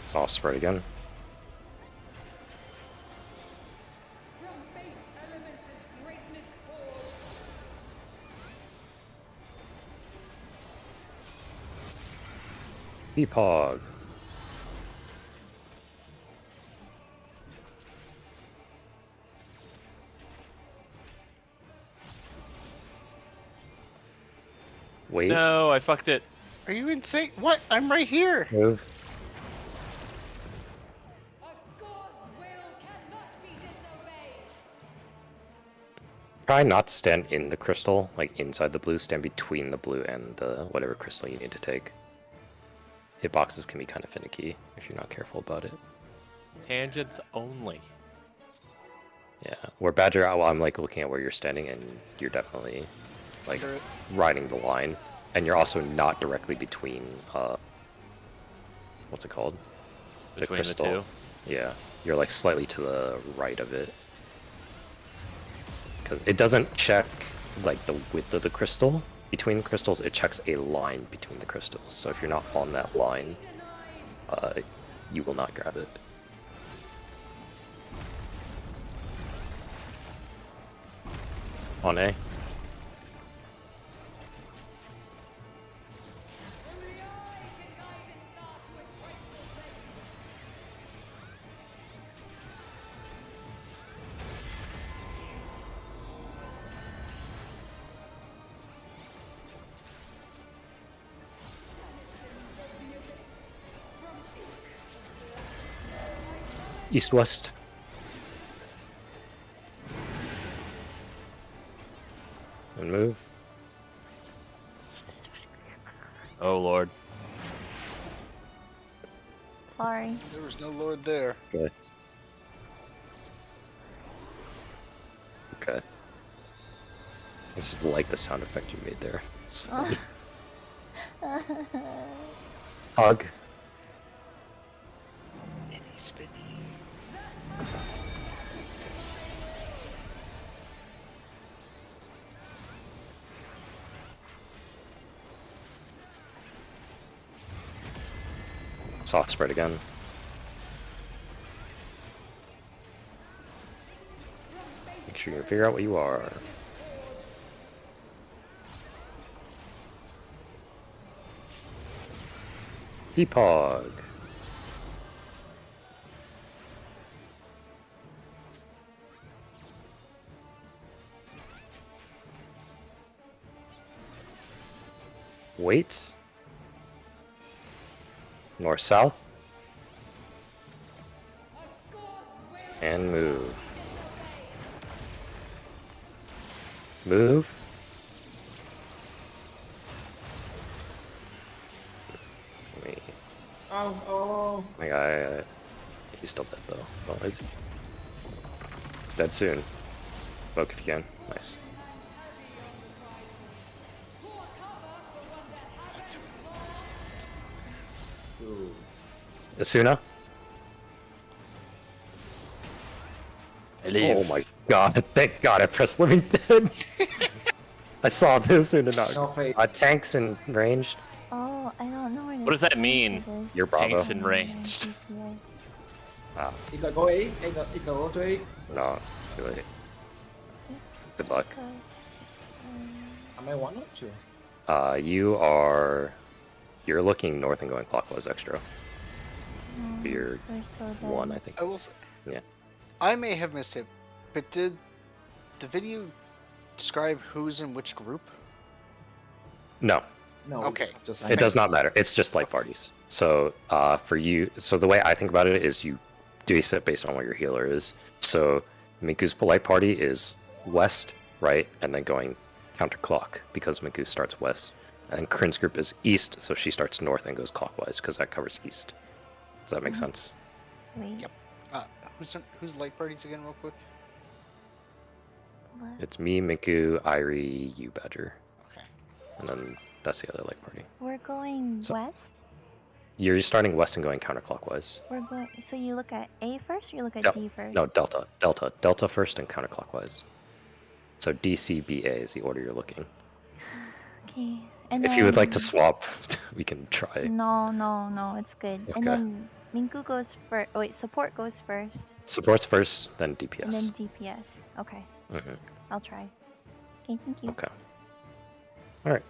Soft spread again. From base elements is greatness forged. Peepog. Wait. No, I fucked it. Are you insane? What? I'm right here. Move. A god's will cannot be disobeyed. Try not to stand in the crystal, like inside the blue. Stand between the blue and the whatever crystal you need to take. Hitboxes can be kind of finicky if you're not careful about it. Tangents only. Yeah. Where Badger, well, I'm like looking at where you're standing, and you're definitely like Under it. riding the line, and you're also not directly between what's it called? Between the crystal. two. Yeah, you're like slightly to the right of it. Because it doesn't check like the width of the crystal between the crystals, it checks a line between the crystals. So if you're not on that line, you will not grab it. On A. East-west. And move. Oh lord. Sorry. There was no lord there. Okay. Okay. I just like the sound effect you made there. It's funny. Hug. Any spinny. Soft spread again. Make sure you can figure out what you are. Peepog. Wait. North south. And move. Move. Wait. Oh. My guy, he's still dead though. Oh, is he? He's dead soon. Poke if you can. Nice. Ooh. Asuna? I leave. Oh my god, thank god I pressed Living Dead! I saw this Asuna No not. fate. Tanks in ranged. Oh, I don't know where What does that mean? You're Bravo. Tanks in ranged. GPS. Eagle go A. Eagle go to A. No, too late. Good luck. Am I one or two? You're looking north and going clockwise extra. You're We're so dead. one, I think. I will say, Yeah. I may have missed it, but did the video describe who's in which group? No, No. Okay. it's Just it does not matter. It's just like parties. So for you, so the way I think about it is you do a set based on what your healer is. So Miku's polite party is west, right, and then going counterclock because Miku starts west. And Kryn's group is east, so she starts north and goes clockwise because that covers east. Does that make sense? Wait. Yep. Who's light parties again, real quick? What? It's me, Miku, Irie, you, Badger, Okay. and then that's the other light party. We're going So- west? You're starting west and going counterclockwise. We're going. So you look at A first or you look at Yep. D first? No, Delta first and counterclockwise. So DCBA is the order you're looking. Okay. And If you would like to then- swap, we can try. No, it's good. Okay. And then Minku goes first. Oh, wait, support goes first, Supports first, then and DPS. then DPS. Okay, Mhm. I'll try. Okay, thank you. Okay. All right.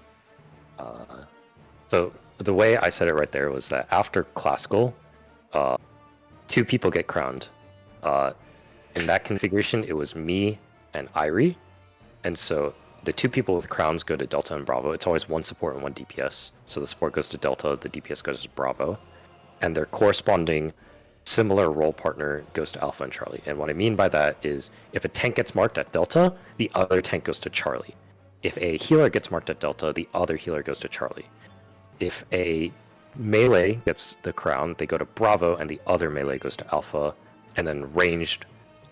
So the way I said it right there was that after classical, 2 people get crowned. In that configuration, it was me and Irie, and so the two people with crowns go to Delta and Bravo. It's always one support and one DPS. So the support goes to Delta, the DPS goes to Bravo, and their corresponding similar role partner goes to Alpha and Charlie. And what I mean by that is if a tank gets marked at Delta, the other tank goes to Charlie. If a healer gets marked at Delta, the other healer goes to Charlie. If a melee gets the crown, they go to Bravo, and the other melee goes to Alpha. And then ranged,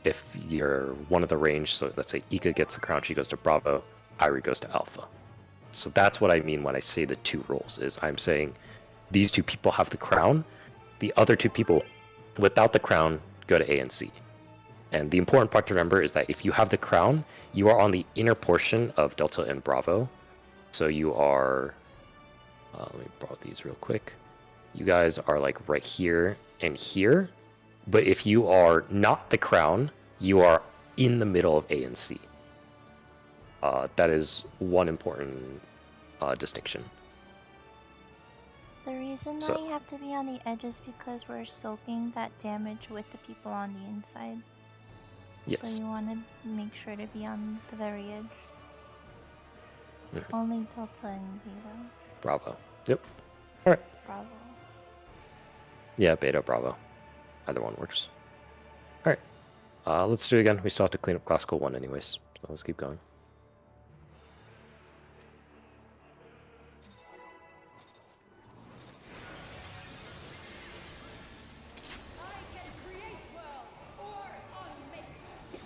if you're one of the range, so let's say Ika gets the crown, she goes to Bravo, Irie goes to Alpha. So that's what I mean when I say the two roles, is I'm saying these two people have the crown, the other two people without the crown go to A and C. And the important part to remember is that if you have the crown, you are on the inner portion of Delta and Bravo. So you are, let me borrow these real quick. You guys are like right here and here. But if you are not the crown, you are in the middle of A and C. That is one important distinction. The reason So- why you have to be on the edge is because we're soaking that damage with the people on the inside. Yes. So you want to make sure to be on the very edge. Mhm. Only Delta and Beta. Bravo. Yep. All right. Bravo. Yeah, Beta, Bravo. Either one works. All right. Let's do it again. We still have to clean up Classical 1 anyways. So let's keep going. I can create worlds or unmake them.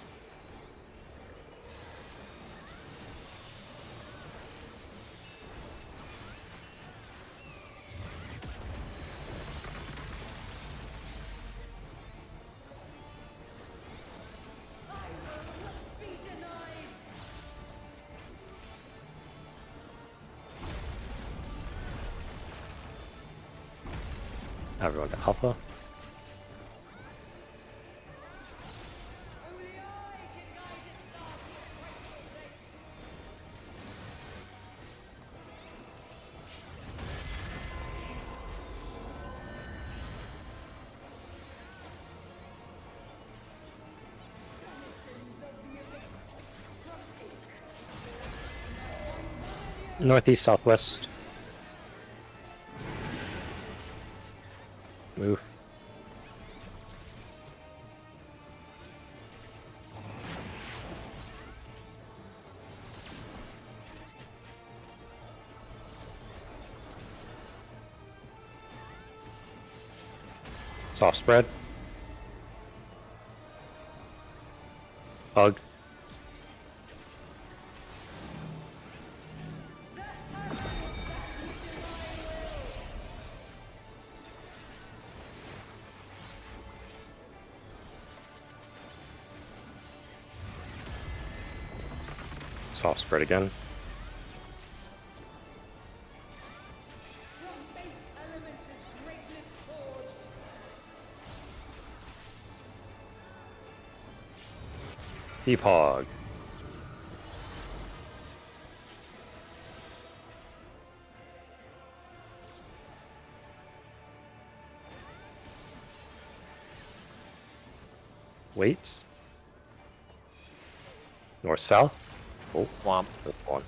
I will not be denied. Everyone to Alpha. Only I can guide its path to its rightful place. Denizens of the abyss, from Ink. Northeast, southwest. Move. Soft spread. Hug. Soft spread again. From base elements is greatness forged. Deep hog. Waits. North south. Oh, Womp. that's one.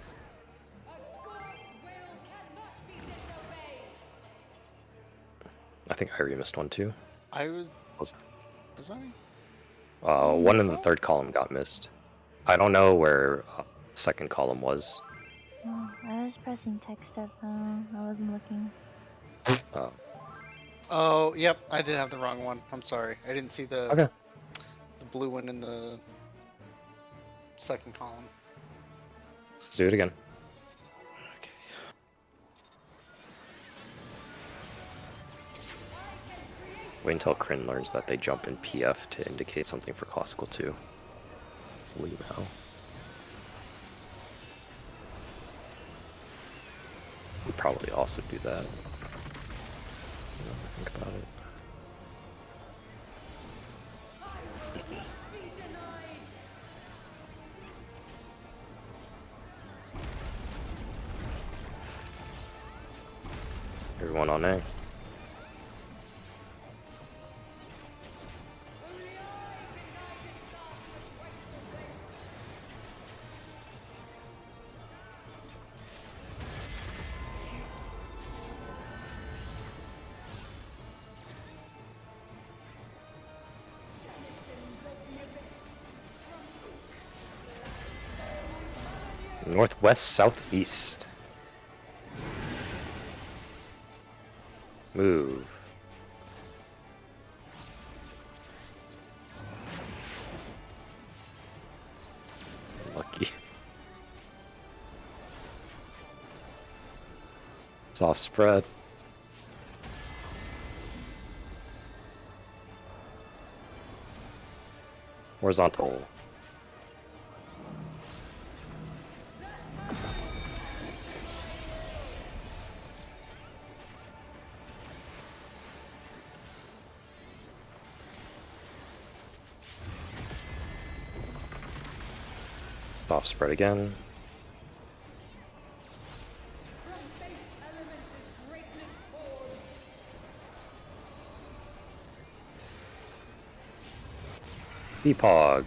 A god's will cannot be disobeyed. I think Irie missed one too. I was. Was- Was I? One in the third column got missed. I don't know where second column was. Oh, I was pressing text up. I wasn't looking. Uh, Oh, yep. I did have the wrong one. I'm sorry. I didn't see the okay. the blue one in the second column. Let's do it again. Okay. Wait until Kryn learns that they jump in PF to indicate something for Classical 2. Leave now. We'd probably also do that. Now that I think about it. Be denied. Everyone on A. Only I can guide its path to its rightful place. Northwest, southeast. Move. Lucky. Soft spread. Horizontal. Soft spread again. From base elements is greatness forged. Beepog.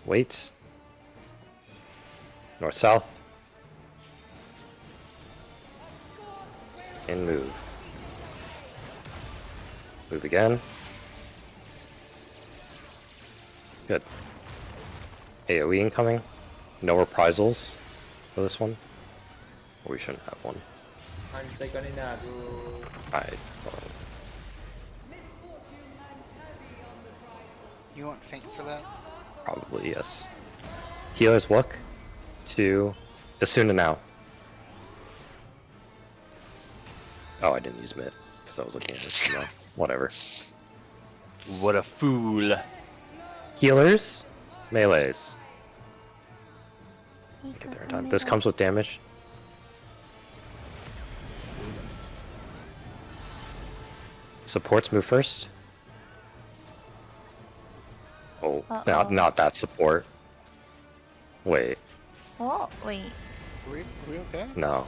Wait. North south. And move. Move again. Good. AoE incoming. No reprisals for this one. Or we shouldn't have one. I'm second in that. Alright, it's alright. Misfortune hangs heavy on the bridle. You want faint for that? Probably, yes. Healers look to Asuna now. Oh, I didn't use mid because I was looking at it. No, whatever. What a fool. Healers, melees. He Get took there in the time. This middle. comes with damage. Supports move first. Oh, Uh-oh. not that support. Wait, Oh, wait. Are we okay? no.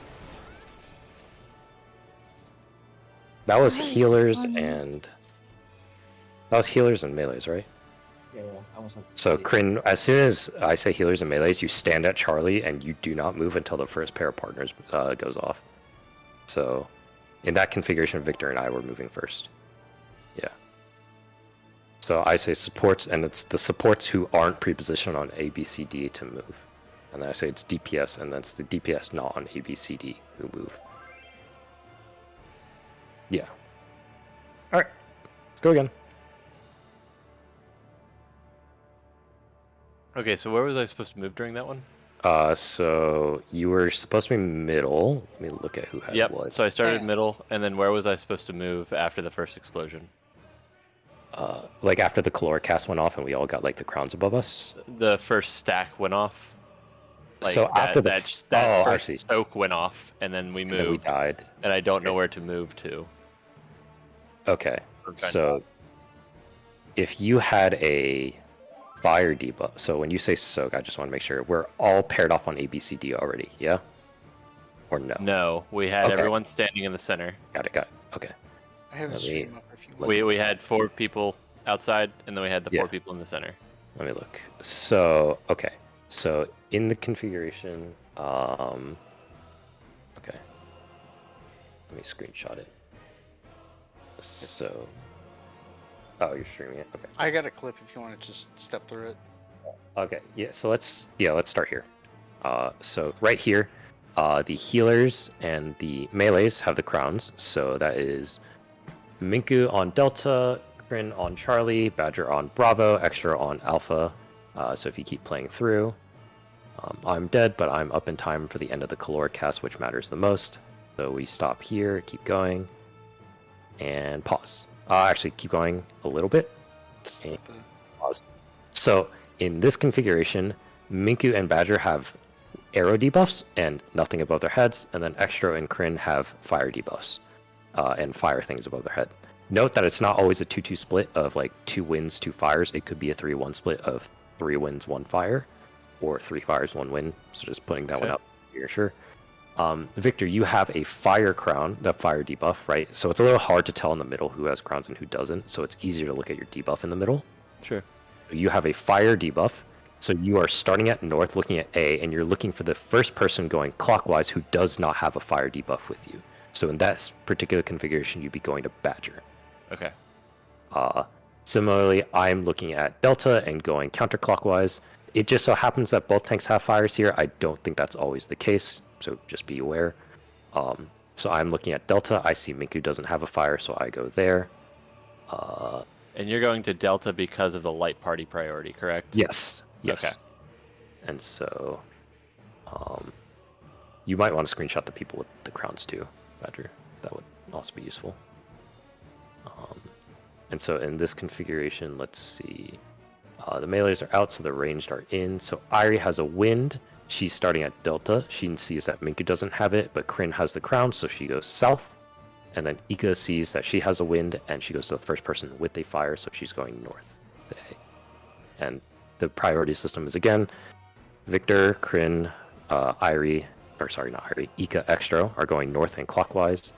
That was Nice, healers funny. and that was healers and melees, right? Yeah, I was. So Kryn, as soon as I say healers and melees, you stand at Charlie and you do not move until the first pair of partners goes off. So, in that configuration, Victor and I were moving first. Yeah. So I say supports, and it's the supports who aren't pre-positioned on A, B, C, D to move. And then I say it's DPS, and then it's the DPS not on A, B, C, D who move. Yeah. Alright. Let's go again. Okay, so where was I supposed to move during that one? So you were supposed to be middle. Let me look at who had Yep. what. So I started Yeah. middle, and then where was I supposed to move after the first explosion? Like after the caloric cast went off and we all got like the crowns above us. The first stack went off. So that, after the that I first see. soak went off, and then we And moved, then we died. and I don't know Okay. where to move to. Okay. I'm trying So if you had a fire debuff, so when you say soak, I just want to make sure we're all paired off on ABCD already, yeah? Or no? No, we had Okay. everyone standing in the center. Got it. Okay. I have a Let me- stream up if you want. We had 4 people outside, and then we had the 4 Yeah. people in the center. Let me look. So, okay. So in the configuration, okay. Let me screenshot it. So, oh, you're streaming it. Okay. I got a clip if you want to just step through it. Okay. Yeah. So let's start here. So right here, the healers and the melees have the crowns. So that is Minku on Delta, Kryn on Charlie, Badger on Bravo, Extra on Alpha. So if you keep playing through, I'm dead, but I'm up in time for the end of the caloric cast, which matters the most. So we stop here, keep going, and pause. Actually, keep going a little bit. Just Okay. let the- Pause. So in this configuration, Minku and Badger have arrow debuffs and nothing above their heads, and then Extra and Kryn have fire debuffs and fire things above their head. Note that it's not always a 2-2 split of like 2 wins, 2 fires. It could be a 3-1 split of 3 wins, 1 fire, or 3 fires, 1 win. So just putting that one Okay. up here, sure. Victor, you have a fire crown, the fire debuff, right? So it's a little hard to tell in the middle who has crowns and who doesn't. So it's easier to look at your debuff in the middle. Sure. You have a fire debuff. So you are starting at north, looking at A, and you're looking for the first person going clockwise who does not have a fire debuff with you. So in that particular configuration, you'd be going to Badger. Okay. Similarly, I'm looking at Delta and going counterclockwise. It just so happens that both tanks have fires here. I don't think that's always the case, so just be aware. So I'm looking at Delta. I see Minku doesn't have a fire, so I go there. And you're going to Delta because of the light party priority, correct? Yes. Yes. Okay. And so, you might want to screenshot the people with the crowns too, Badger. That would also be useful. And so in this configuration, let's see. The melees are out, so the ranged are in. So Irie has a wind. She's starting at Delta. She sees that Minku doesn't have it, but Kryn has the crown, so she goes south. And then Ika sees that she has a wind, and she goes to the first person with a fire, so she's going north today. And the priority system is again, Victor, Kryn, Irie, or sorry, not Irie, Ika Extra are going north and clockwise.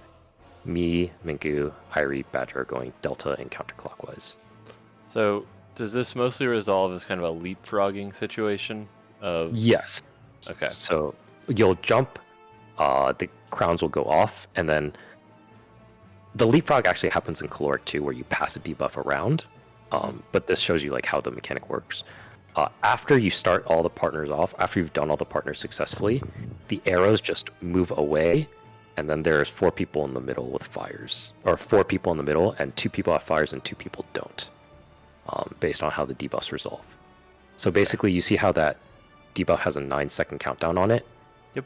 Me, Minku, Irie, Badger are going delta and counterclockwise. So does this mostly resolve as kind of a leapfrogging situation? Of Yes. Okay. So you'll jump, the crowns will go off, and then the leapfrog actually happens in caloric too, where you pass a debuff around. But this shows you like how the mechanic works. After you start all the partners off, after you've done all the partners successfully, the arrows just move away, and then there's 4 people in the middle with fires, or 4 people in the middle, and 2 people have fires and 2 people don't, based on how the debuffs resolve. So basically, you see how that debuff has a 9-second countdown on it? Yep.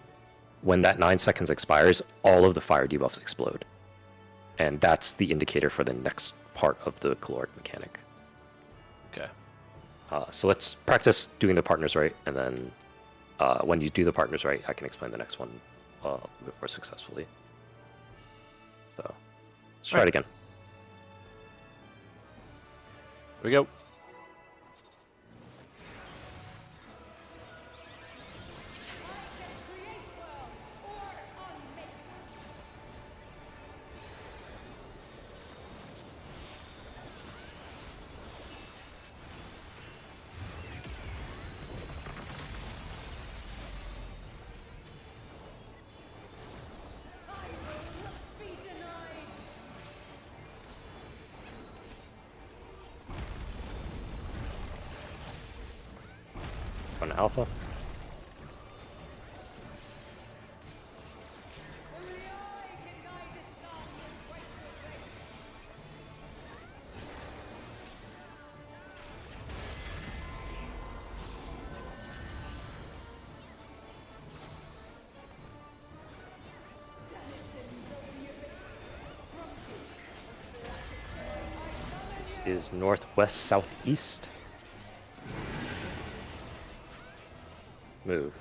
When that 9 seconds expires, all of the fire debuffs explode. And that's the indicator for the next part of the caloric mechanic. Okay. So let's practice doing the partners right, and then when you do the partners right, I can explain the next one a little bit more successfully. So let's try it again. Here we go. On alpha. This is northwest southeast. Move.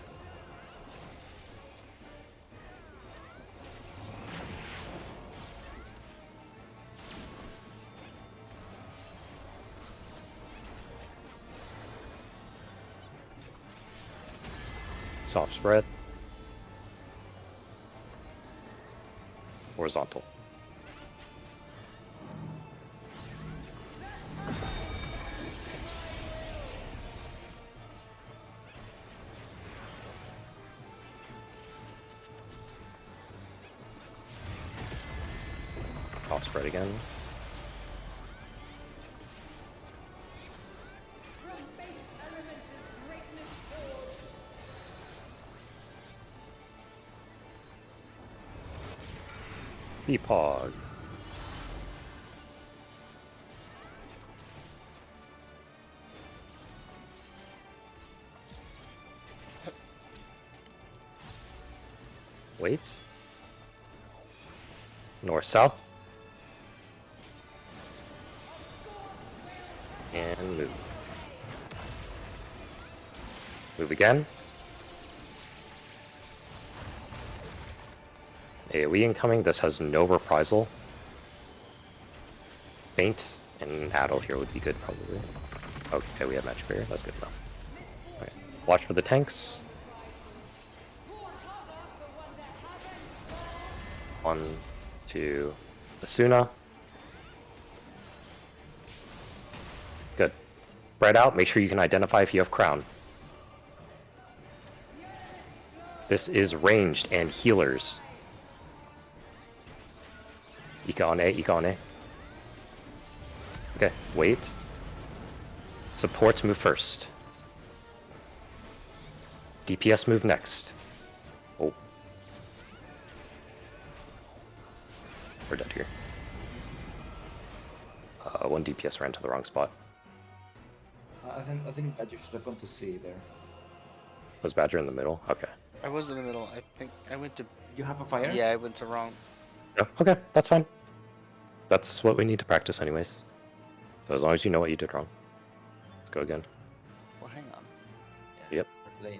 Soft spread. Horizontal. Off spread again. From base elements is greatness forged. Peapod. Waits. North south. And move. Move again. AoE incoming. This has no reprisal. Faint and Addle here would be good, probably. Okay, we have Magic Barrier. That's good enough. Alright. Watch for the tanks. 1, 2, Asuna. Good. Spread out. Make sure you can identify if you have Crown. This is ranged and healers. Ika on A, Ika on A. Okay, wait. Supports move first. DPS move next. Oh. We're dead here. One DPS ran to the wrong spot. I think Badger should have gone to C there. Was Badger in the middle? Okay. I was in the middle. I think I went to. You have a fire? Yeah, I went to wrong. Oh, okay, that's fine. That's what we need to practice anyways. So as long as you know what you did wrong. Let's go again. Well, hang on. Yep.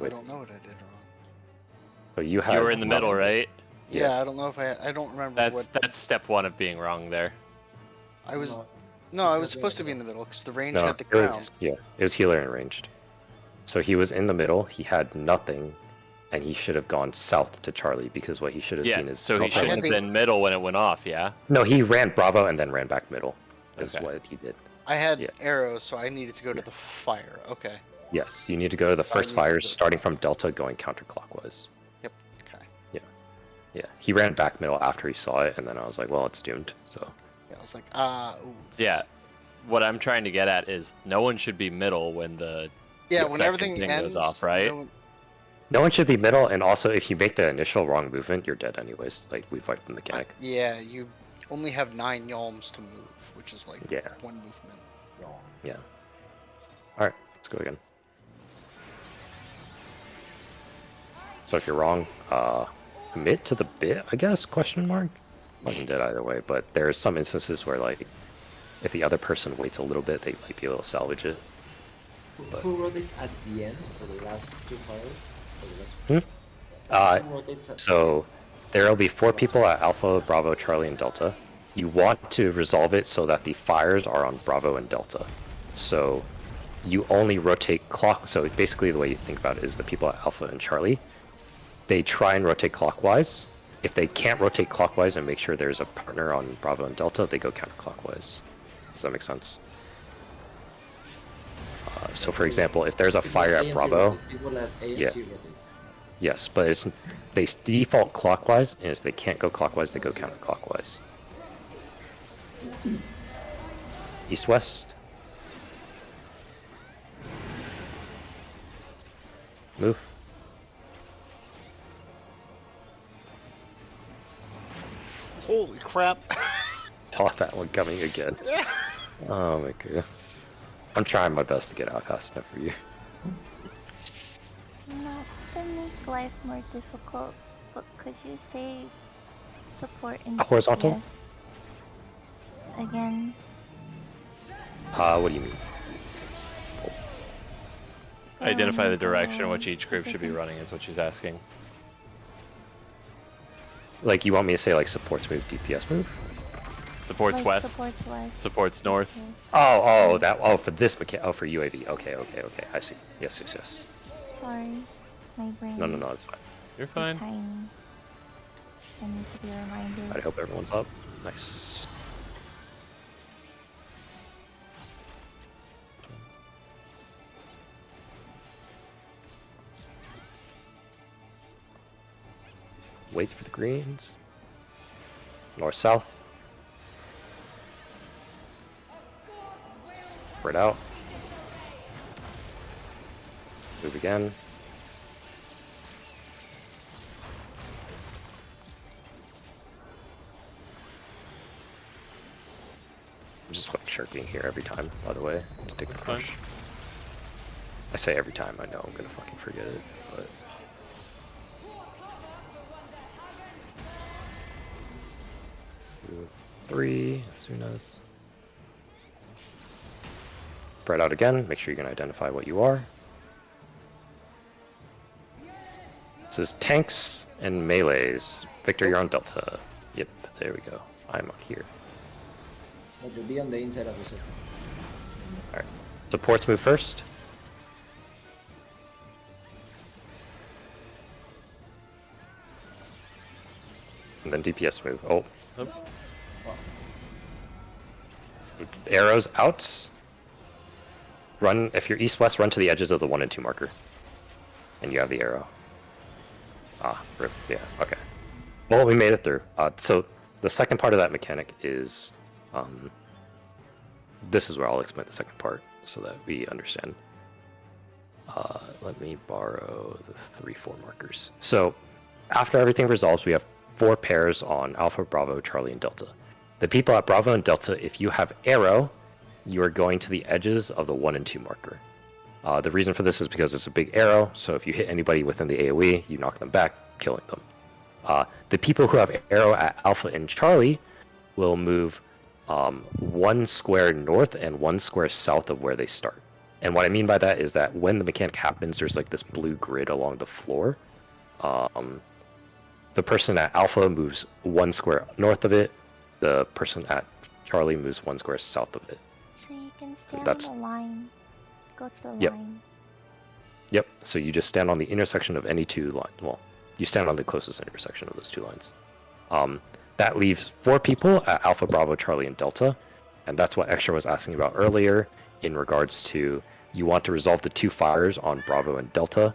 I don't know what I did wrong. So you had You were in the middle, right? Yeah, I don't know if I don't remember That's step one of being wrong there. I was. No, No, I it's was not supposed to the be in the middle because the range No, had the it crown. was, yeah, it was healer and ranged. So he was in the middle, he had nothing, and he should have gone south to Charlie because what he should have Yeah, seen is so he Alpha should had have the- been middle when it went off, yeah? No, he ran Bravo and then ran back middle. Is Okay. what he did. I had Yeah. arrows, so I needed to go to the fire. Okay. Yes, you need to go to the So I first need to fires go- starting from Delta going counterclockwise. Yep. Okay. Yeah, he ran back middle after he saw it, and then I was like, well, it's doomed. So Yeah, I was like, ooh, this Yeah. is- What I'm trying to get at is no one should be middle when the Yeah, the when second everything thing ends, goes off, right? no one- no one should be middle, and also if you make the initial wrong movement, you're dead anyways. Like we've wiped the mechanic. Yeah, you only have 9 yalms to move, which is like Yeah. one movement. Wrong. Yeah. All right, let's go again. So if you're wrong, commit to the bit, I guess? Question mark. Fucking dead either way, but there's some instances where like, if the other person waits a little bit, they might be able to salvage it. Who rotates at the end for the last two fires? For the last... Who rotates at So there will be 4 people at Alpha, Bravo, Charlie, and Delta. You want to resolve it so that the fires are on Bravo and Delta. So you only rotate clock. So basically, the way you think about it is the people at Alpha and Charlie, they try and rotate clockwise. If they can't rotate clockwise and make sure there's a partner on Bravo and Delta, they go counterclockwise. Does that make sense? So for example, if there's a People fire A at and C Bravo, rotate. People at A and Yeah. C rotate. yes, but it's they default clockwise, and if they can't go clockwise, they go counterclockwise. East west. Move. Holy crap! Saw that one coming again. Oh my god. I'm trying my best to get out fast enough for you. Not to make life more difficult, but could you say support in A horizontal? DPS again? What do you mean? Identify the direction in which each group should be running is what she's asking. Like you want me to say like supports move, DPS move? Supports Like west, Supports west. supports north. Okay. Oh, for this mechanic. Oh, for UAV. Okay, I see. Yes. Sorry, my brain. No, it's fine. You're is fine. tiny. I need to be reminded. I hope everyone's up. Nice. Wait for the greens. North, south. Spread out. Move again. I'm just like shirking here every time, by the way, to take the That's fine. push. I say every time, I know I'm gonna fucking forget it, but... 2, 3, as soon as... Spread out again, make sure you can identify what you are. This is tanks and melees. Victor, you're on Delta. Yep, there we go. I'm on here. But you'll be on the inside of the circle. Alright. Supports move first. And then DPS move. Oh. Arrows out. Run, if you're east-west, run to the edges of the 1 and 2 marker. And you have the arrow. Ah, rip. Yeah, okay. Well, we made it through. So the second part of that mechanic is, this is where I'll explain the second part so that we understand. Let me borrow the 3-4 markers. So after everything resolves, we have 4 pairs on Alpha, Bravo, Charlie, and Delta. The people at Bravo and Delta, if you have arrow, you are going to the edges of the 1 and 2 marker. The reason for this is because it's a big arrow, so if you hit anybody within the AoE, you knock them back, killing them. The people who have arrow at Alpha and Charlie will move 1 square north and 1 square south of where they start. And what I mean by that is that when the mechanic happens, there's like this blue grid along the floor. The person at Alpha moves 1 square north of it. The person at Charlie moves 1 square south of it. So you can stand That's- on the line. Go to the Yep. line. Yep, so you just stand on the intersection of any 2 lines. Well, you stand on the closest intersection of those 2 lines. That leaves 4 people at Alpha, Bravo, Charlie, and Delta. And that's what Extra was asking about earlier in regards to you want to resolve the 2 fires on Bravo and Delta.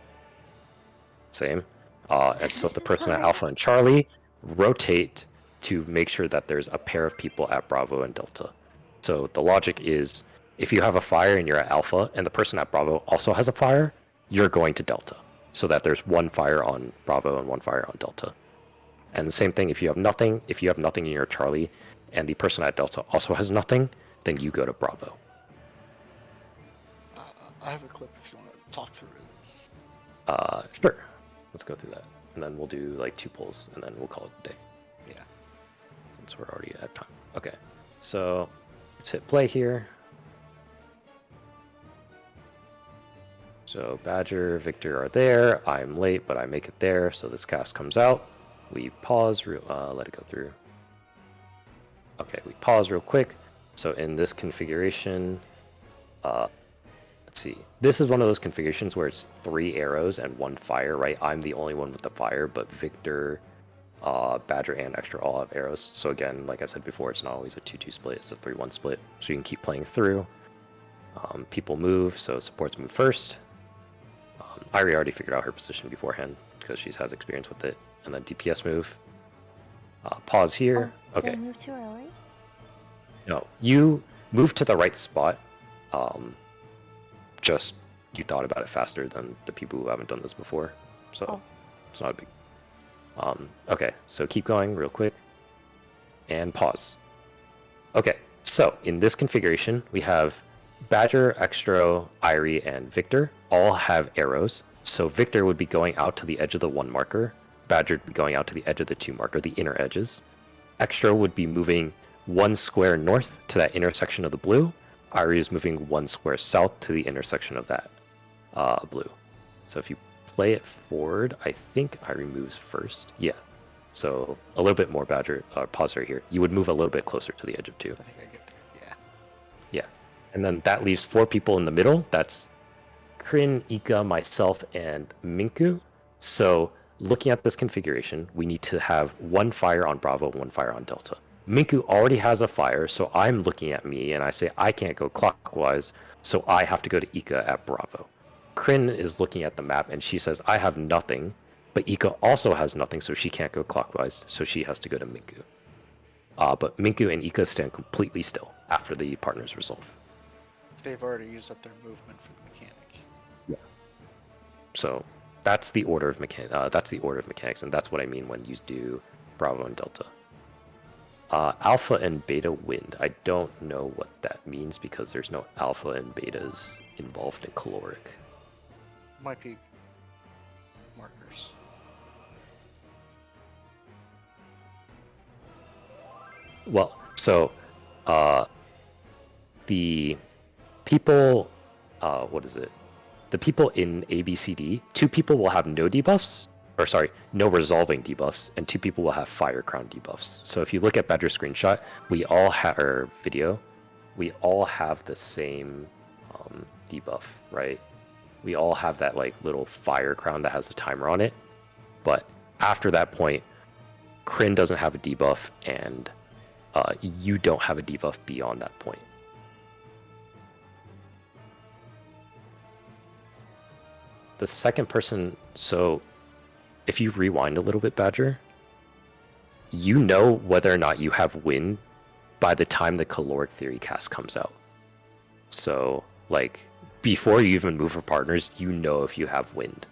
Same. And so the person at Sorry. Alpha and Charlie rotate to make sure that there's a pair of people at Bravo and Delta. So the logic is if you have a fire and you're at Alpha and the person at Bravo also has a fire, you're going to Delta. So that there's 1 fire on Bravo and 1 fire on Delta. And the same thing if you have nothing in your Charlie and the person at Delta also has nothing, then you go to Bravo. I have a clip if you want to talk through it. Sure. Let's go through that. And then we'll do like 2 pulls and then we'll call it a day. Yeah. Since we're already at time. Okay. So let's hit play here. So Badger, Victor are there. I'm late, but I make it there. So this cast comes out. We pause, let it go through. Okay, we pause real quick. So in this configuration, let's see. This is one of those configurations where it's 3 arrows and 1 fire, right? I'm the only one with the fire, but Victor, Badger, and Extra all have arrows. So again, like I said before, it's not always a 2-2 split, it's a 3-1 split. So you can keep playing through. People move, so supports move first. Irie already figured out her position beforehand because she has experience with it. And then DPS move. Pause here. Oh, did I Okay. move too early? No, you move to the right spot. Just you thought about it faster than the people who haven't done this before. So Oh. it's not a big. Okay, so keep going real quick. And pause. Okay, so in this configuration, we have Badger, Extra, Irie, and Victor all have arrows. So Victor would be going out to the edge of the 1 marker. Badger would be going out to the edge of the 2 marker, the inner edges. Extra would be moving 1 square north to that intersection of the blue. Irie is moving 1 square south to the intersection of that blue. So if you play it forward, I think Irie moves first. Yeah. So a little bit more Badger, pause right here. You would move a little bit closer to the edge of 2. I think I get there. Yeah. Yeah. And then that leaves 4 people in the middle. That's Kryn, Ika, myself, and Minku. So looking at this configuration, we need to have 1 fire on Bravo, 1 fire on Delta. Minku already has a fire, so I'm looking at me and I say I can't go clockwise, so I have to go to Ika at Bravo. Kryn is looking at the map and she says I have nothing, but Ika also has nothing, so she can't go clockwise, so she has to go to Minku. But Minku and Ika stand completely still after the partners resolve. They've already used up their movement for the mechanic. So that's the order of mechanics, and that's what I mean when you do Bravo and Delta. Alpha and Beta wind. I don't know what that means because there's no alpha and betas involved in caloric. Might be markers. Well, so the people, what is it? The people in ABCD, 2 people will have no debuffs, or sorry, no resolving debuffs, and 2 people will have Fire Crown debuffs. So if you look at Badger's screenshot, we all have, or video, we all have the same debuff, right? We all have that like little Fire Crown that has the timer on it, but after that point, Kryn doesn't have a debuff, and you don't have a debuff beyond that point. The second person, so if you rewind a little bit, Badger, you know whether or not you have wind by the time the caloric theory cast comes out. So, like, before you even move for partners, you know if you have wind.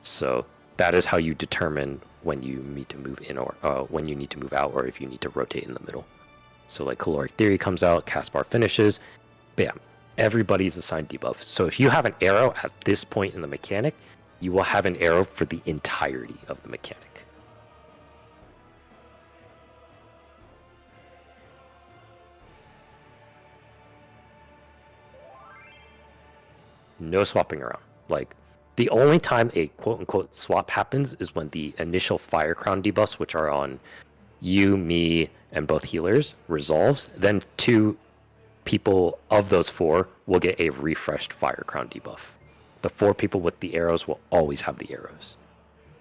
So that is how you determine when you need to move in or when you need to move out, or if you need to rotate in the middle. So like caloric theory comes out, cast bar finishes, bam, everybody's assigned debuff. So if you have an arrow at this point in the mechanic, you will have an arrow for the entirety of the mechanic. No swapping around. Like, the only time a quote-unquote swap happens is when the initial Fire Crown debuffs, which are on you, me, and both healers, resolves. Then 2 people of those 4 will get a refreshed Fire Crown debuff. The 4 people with the arrows will always have the arrows.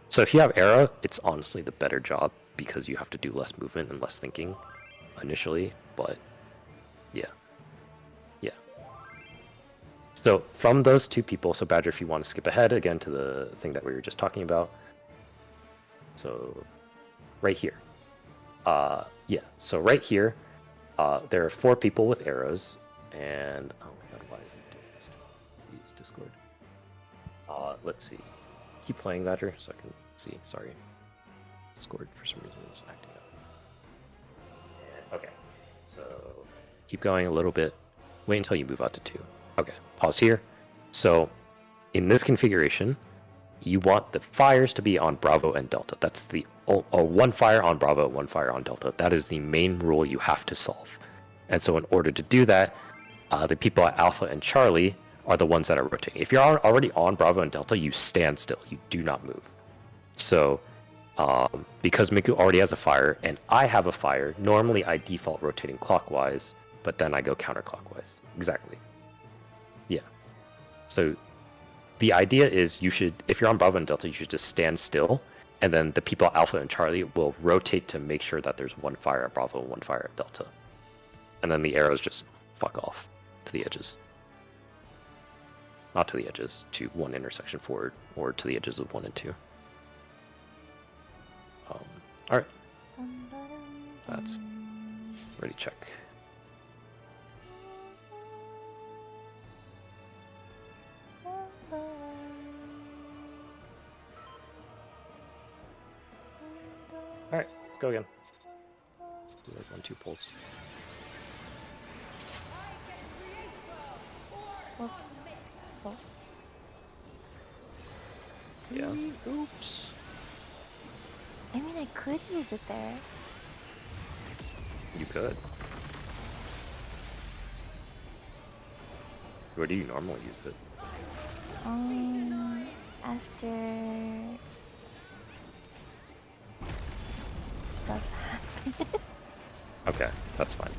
So if you have arrow, it's honestly the better job because you have to do less movement and less thinking initially, but yeah. Yeah. So from those 2 people, so Badger, if you want to skip ahead again to the thing that we were just talking about. So right here. Yeah, so right here, there are 4 people with arrows, and oh my god, why is it doing this? Please, Discord. Let's see. Keep playing, Badger, so I can see. Sorry. Discord, for some reason, is acting up. And, okay, so keep going a little bit. Wait until you move out to 2. Okay, pause here. So, in this configuration, you want the fires to be on Bravo and Delta. That's the 1 fire on Bravo, 1 fire on Delta. That is the main rule you have to solve. And so in order to do that, the people at Alpha and Charlie are the ones that are rotating. If you're already on Bravo and Delta, you stand still. You do not move. So because Miku already has a fire and I have a fire, normally I default rotating clockwise, but then I go counterclockwise. Exactly. Yeah. So the idea is you should, if you're on Bravo and Delta, you should just stand still, and then the people at Alpha and Charlie will rotate to make sure that there's 1 fire at Bravo and 1 fire at Delta. And then the arrows just fuck off to the edges. Not to the edges, to 1 intersection forward, or to the edges of 1 and 2. Alright. That's ready, check. Alright, let's go again. Do like 1-2 pulls. Yeah. Oops. I mean, I could use it there. You could. Where do you normally use it? After stuff happens. Okay, that's fine.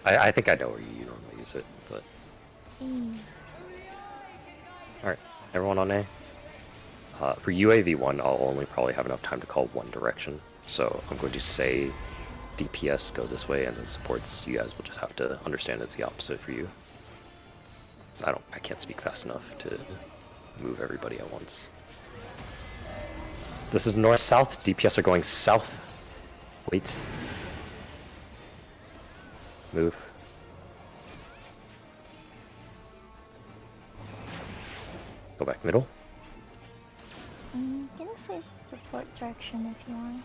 I think I know where you normally use it, but... Alright, everyone on A? For UAV1, I'll only probably have enough time to call 1 direction, so I'm going to say DPS go this way, and then supports, you guys will just have to understand it's the opposite for you. So I can't speak fast enough to move everybody at once. This is north-south, DPS are going south. Wait. Move. Go back middle. I'm gonna say support direction if you want.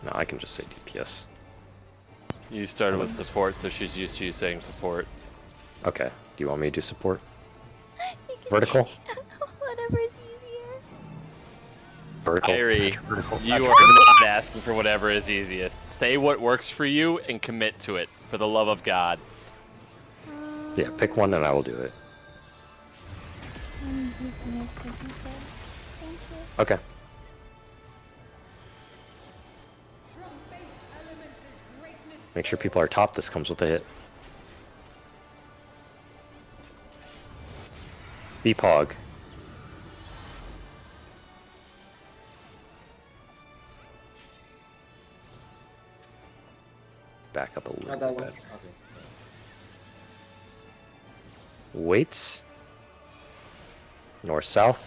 No, I can just say DPS. You started with support, so she's used to you saying support. Okay. Do you want me to do support? Vertical? Whatever is easier. Vertical. Irie, Vertical. you are not asking for whatever is easiest. Say what works for you and commit to it, for the love of God. Yeah, pick one and I will do it. DPS if you could. Thank you. Okay. Make sure people are top. This comes with a hit. Pog. Back up a little Not that bit. one. Okay. Wait. North south.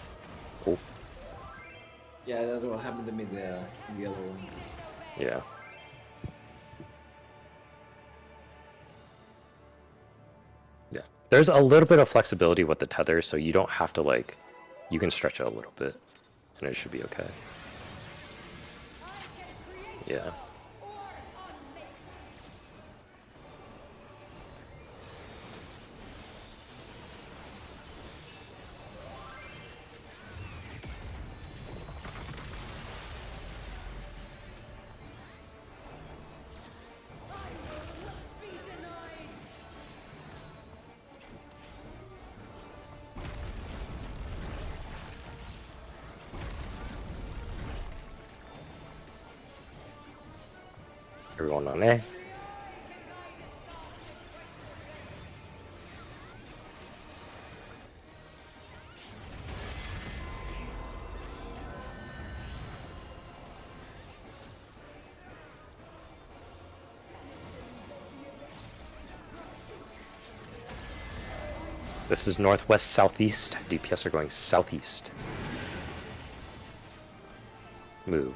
Oh, Yeah, that's what happened to me. The yellow one. Yeah. Yeah. There's a little bit of flexibility with the tether, so you don't have to like, you can stretch it a little bit, and it should be okay. Yeah. Everyone on A. This is northwest southeast. DPS are going southeast. Move.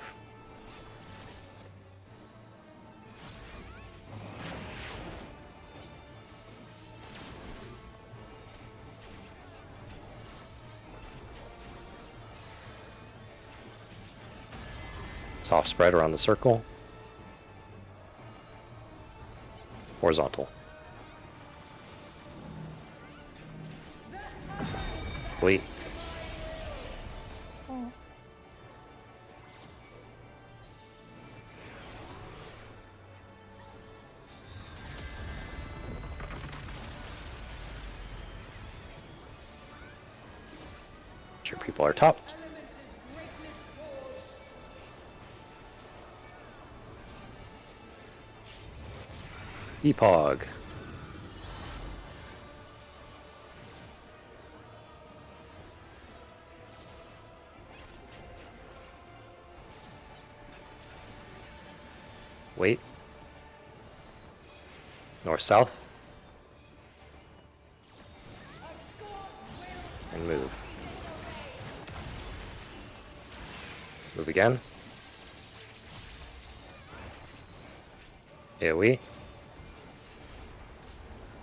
Soft spread around the circle. Horizontal. Wait. Oh. Sure, people are top. Epog. Wait. North south. And move. Move again. AoE.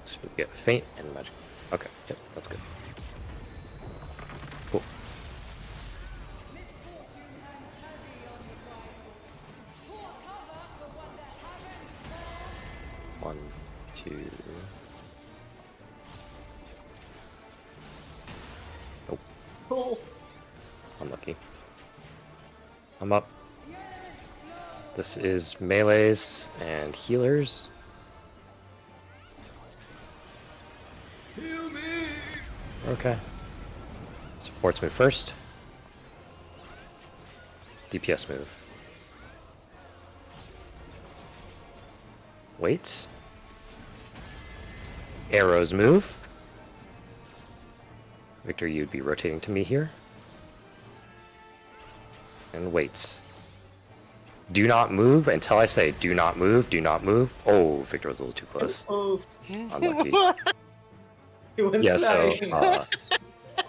So we get faint and magic. Okay, yep, that's good. Cool. One, two. Nope. Oh. Unlucky. I'm up. This is melees and healers. Heal me. Okay. Supports move first. DPS move. Wait. Arrows move. Victor, you'd be rotating to me here. And waits. Do not move until I say do not move, do not move. Oh, Victor was a little too close. Moved. Unlucky. He went Yeah, so flying.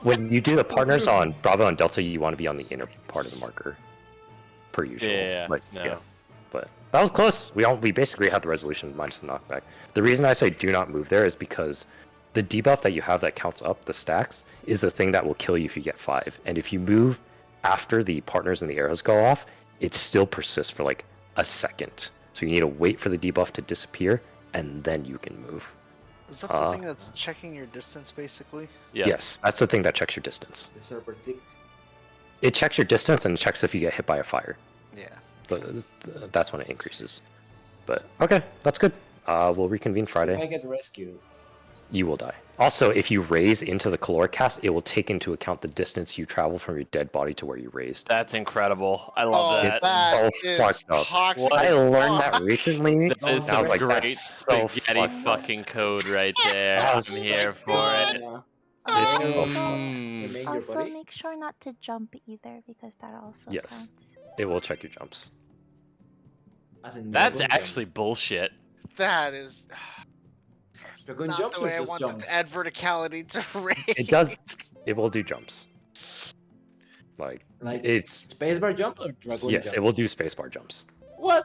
when you do the partners on Bravo and Delta, you want to be on the inner part of the marker, per usual. Yeah, But, no. but that was close. We basically had the resolution minus the knockback. The reason I say do not move there is because the debuff that you have that counts up the stacks is the thing that will kill you if you get 5. And if you move after the partners and the arrows go off, it still persists for like a second. So you need to wait for the debuff to disappear, and then you can move. Is that the thing that's checking your distance, basically? Yes, that's the thing that checks your distance. The server tick. It checks your distance and checks if you get hit by a fire. Yeah. That's when it increases. But okay, that's good. We'll reconvene If I Friday. get rescued, You will die. Also, if you raise into the caloric cast, it will take into account the distance you travel from your dead body to where you raised. That's incredible. I love that. It's that so is fucked up. toxic. What? I learned Fuck. that recently. That is and I was some like, great that's so spaghetti fucked. fucking code right there. That I'm was here so for good. it. yeah. It's so Also, fucked. Mm. They make your also body. make sure not to jump either because that also Yes. counts. It will check your jumps. As in That's Dragon actually bullshit. That is Jump. Dragon not jumps the or way I just want jumps? them to add verticality to raid. It does. It will do jumps. Like Like it's spacebar jump or dragon yes, jump? it will do spacebar jumps. What?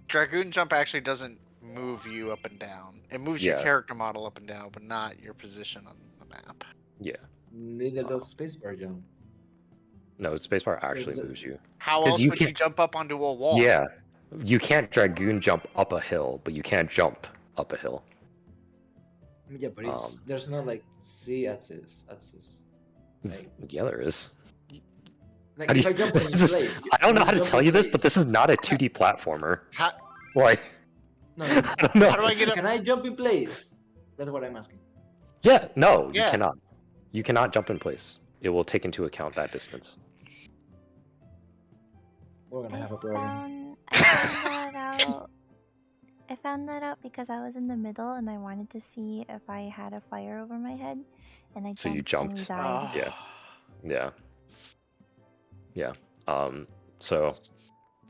Dragoon Jump actually doesn't move you up and down. It moves your Yeah. character model up and down, but not your position on the map. Yeah. Neither does spacebar jump. No, spacebar actually Is it- moves you. How 'Cause else you would you can't- jump up onto a wall? Yeah. You can't Dragoon jump up a hill, but you can't jump up a hill. Yeah, but it's there's no like Z axis. Like, Yeah, there is. like How do if I you- jump in this is- place, I don't know if how to jump tell in you this, but place- this is not a 2D platformer. How, Why? No, I don't know. how do I get up? can I jump in place? That's what I'm asking. Yeah, no, Yeah. you cannot. You cannot jump in place. It will take into account that distance. We're gonna I have a problem. found that out. I found that out because I was in the middle and I wanted to see if I had a fire over my head, and I So you jumped and we jumped. died. Yeah. Yeah. Yeah. So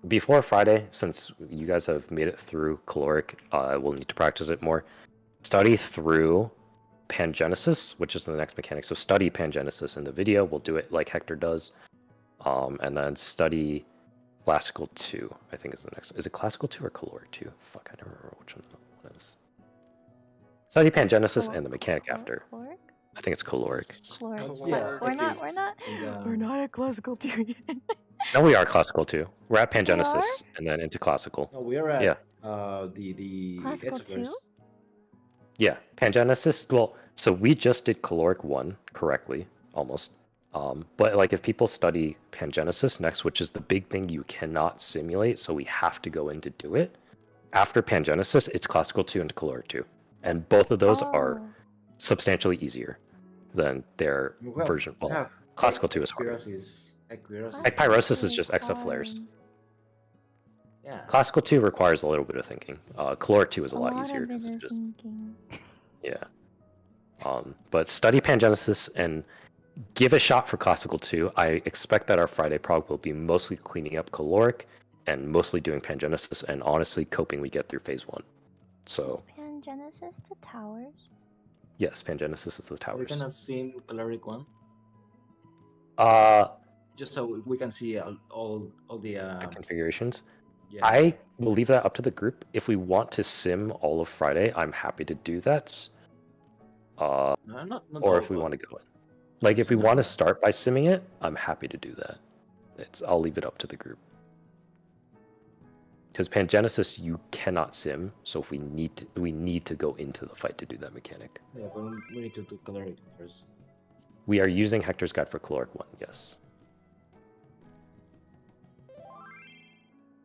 before Friday, since you guys have made it through caloric, we'll need to practice it more. Study through Pangenesis, which is the next mechanic. So study Pangenesis in the video. We'll do it like Hector does. And then study Classical 2, I think is the next. Is it Classical 2 or Caloric 2? Fuck, I don't remember which one it is. Study Pangenesis and the mechanic after. Caloric? I think it's Caloric. Caloric. Caloric. But Yeah, we're not. okay. We're not. And, We're not at classical 2 yet. No, we are Classical 2. We're at Pangenesis and then into Classical. No, we are at Yeah. the Classical Hexaverse. 2? Yeah, Pangenesis. Well, so we just did Caloric 1 correctly, almost. But like if people study Pangenesis next, which is the big thing you cannot simulate, so we have to go in to do it. After Pangenesis, it's Classical 2 and Caloric 2. And both of those are Oh. substantially easier than their Well, version. we Well, have Classical 2 is harder. Equirosis. Like Pyrosis is just exaflares. fun. Yeah. Classical 2 requires a little bit of thinking. Caloric 2 is a lot easier of because bit it's of just thinking. yeah. But study Pangenesis and give a shot for Classical 2. I expect that our Friday prog will be mostly cleaning up Caloric and mostly doing Pangenesis and honestly coping we get through phase 1. So Is Pangenesis to towers? yes, Pangenesis is the We're towers. gonna sim caloric 1 Uh, just so we can see all the the configurations. yeah. I will leave that up to the group. If we want to sim all of Friday, I'm happy to do that. No, not Or all, if we but- want to go in. Like if we Sim want to it. start by simming it, I'm happy to do that. I'll leave it up to the group. Because Pangenesis you cannot sim, so if we need to go into the fight to do that mechanic. Yeah, but we need to do caloric first. We are using Hector's Guide for Caloric 1, yes.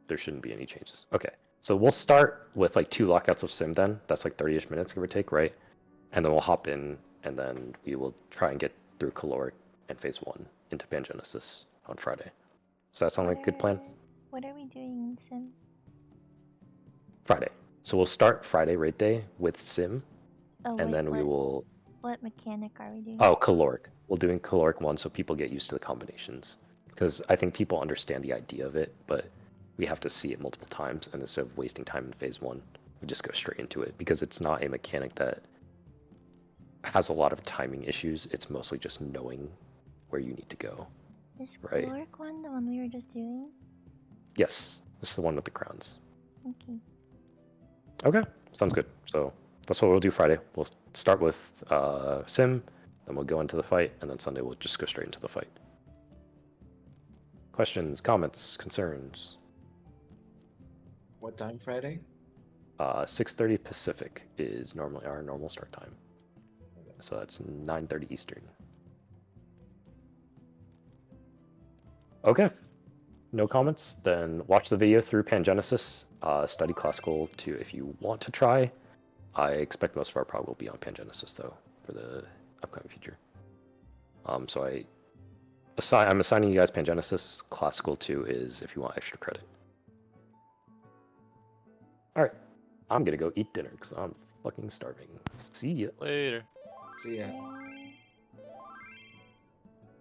There shouldn't be any changes. Okay, so we'll start with like 2 lockouts of sim then. That's like 30-ish minutes, give or take, right? And then we'll hop in, and then we will try and get through Caloric and phase 1 into Pangenesis on Friday. Does that sound like a good plan? What are we doing in Sim? Friday. So we'll start Friday raid day with sim, Oh, and wait, then we what- will... What mechanic are we doing? Oh, Caloric. We'll doing Caloric 1 so people get used to the combinations. Because I think people understand the idea of it, but we have to see it multiple times, and instead of wasting time in phase 1, we just go straight into it, because it's not a mechanic that has a lot of timing issues. It's mostly just knowing where you need to go. Is right. caloric one the one we were just doing? Yes, this is the one with the crowns. Okay. Okay, sounds good. So that's what we'll do Friday. We'll start with sim, then we'll go into the fight, and then Sunday we'll just go straight into the fight. Questions, comments, concerns? What time Friday? 6:30 Pacific is normally our normal start time. So that's 9:30 Eastern. Okay. No comments? Then watch the video through Pangenesis. Study Classical 2 if you want to try. I expect most of our prog will be on Pangenesis though for the upcoming future. So I'm assigning you guys Pangenesis. Classical 2 is if you want extra credit. All right. I'm gonna go eat dinner because I'm fucking starving. See ya. Later. So yeah. Bye.